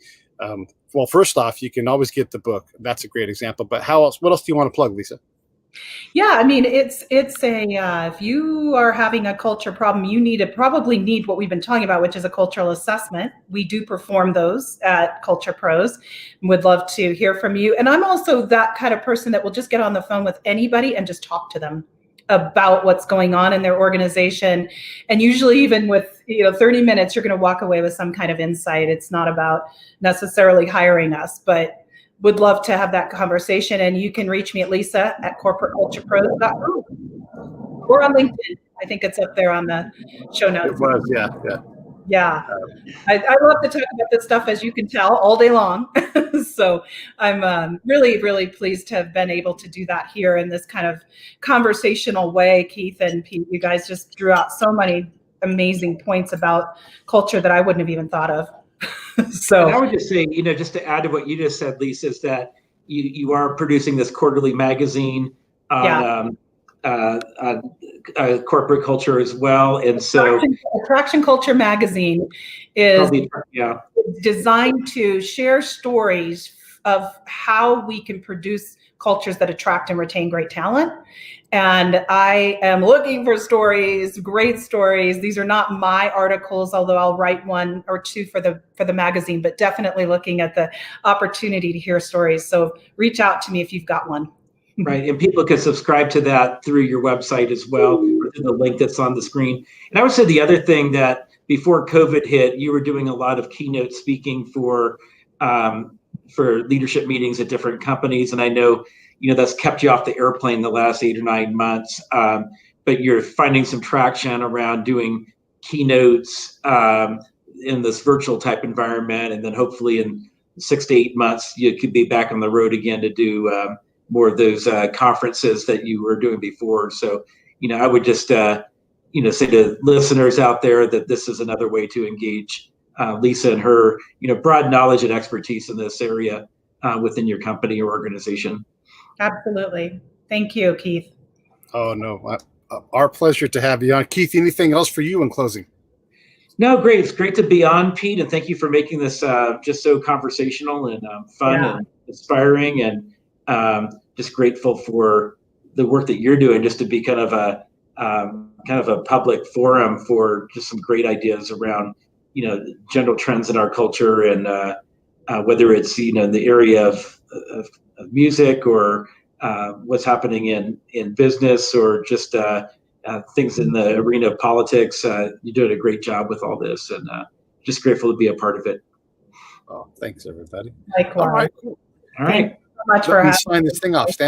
well, first off, you can always get the book. That's a great example. But what else do you want to plug, Lisa? Yeah, I mean, it's if you are having a culture problem, you probably need what we've been talking about, which is a cultural assessment. We do perform those at Culture Pros. Would love to hear from you. And I'm also that kind of person that will just get on the phone with anybody and just talk to them about what's going on in their organization. And usually even with, 30 minutes, you're going to walk away with some kind of insight. It's not about necessarily hiring us, but would love to have that conversation. And you can reach me at lisa@corporateculturepros.com or on LinkedIn. I think it's up there on the show notes. It was, yeah. Yeah. I love to talk about this stuff, as you can tell, all day long. So I'm really, really pleased to have been able to do that here in this kind of conversational way. Keith and Pete, you guys just drew out so many amazing points about culture that I wouldn't have even thought of. So and I would just say, just to add to what you just said, Lisa, is that you are producing this quarterly magazine on, corporate culture as well. And so Attraction Culture magazine is yeah. designed to share stories of how we can produce cultures that attract and retain great talent. And I am looking for stories, great stories. These are not my articles, although I'll write one or two for the magazine, but definitely looking at the opportunity to hear stories. So reach out to me if you've got one. Right. And people can subscribe to that through your website as well, or through the link that's on the screen. And I would say the other thing that before COVID hit, you were doing a lot of keynote speaking for leadership meetings at different companies. And I know, that's kept you off the airplane the last 8 or 9 months. But you're finding some traction around doing keynotes in this virtual type environment. And then hopefully in 6 to 8 months, you could be back on the road again to do more of those conferences that you were doing before. So, I would just, say to listeners out there that this is another way to engage Lisa and her, broad knowledge and expertise in this area within your company or organization. Absolutely. Thank you, Keith. Oh, no. Our pleasure to have you on. Keith, anything else for you in closing? No, great. It's great to be on, Pete. And thank you for making this just so conversational and fun and inspiring, and just grateful for the work that you're doing, just to be kind of a public forum for just some great ideas around, general trends in our culture, and whether it's, in the area of music, or what's happening in business, or just things in the arena of politics. You're doing a great job with all this, and just grateful to be a part of it. Oh, thanks, everybody. Likewise. All right, cool. All right. Thank you so much for Let me having sign this thing off. Stand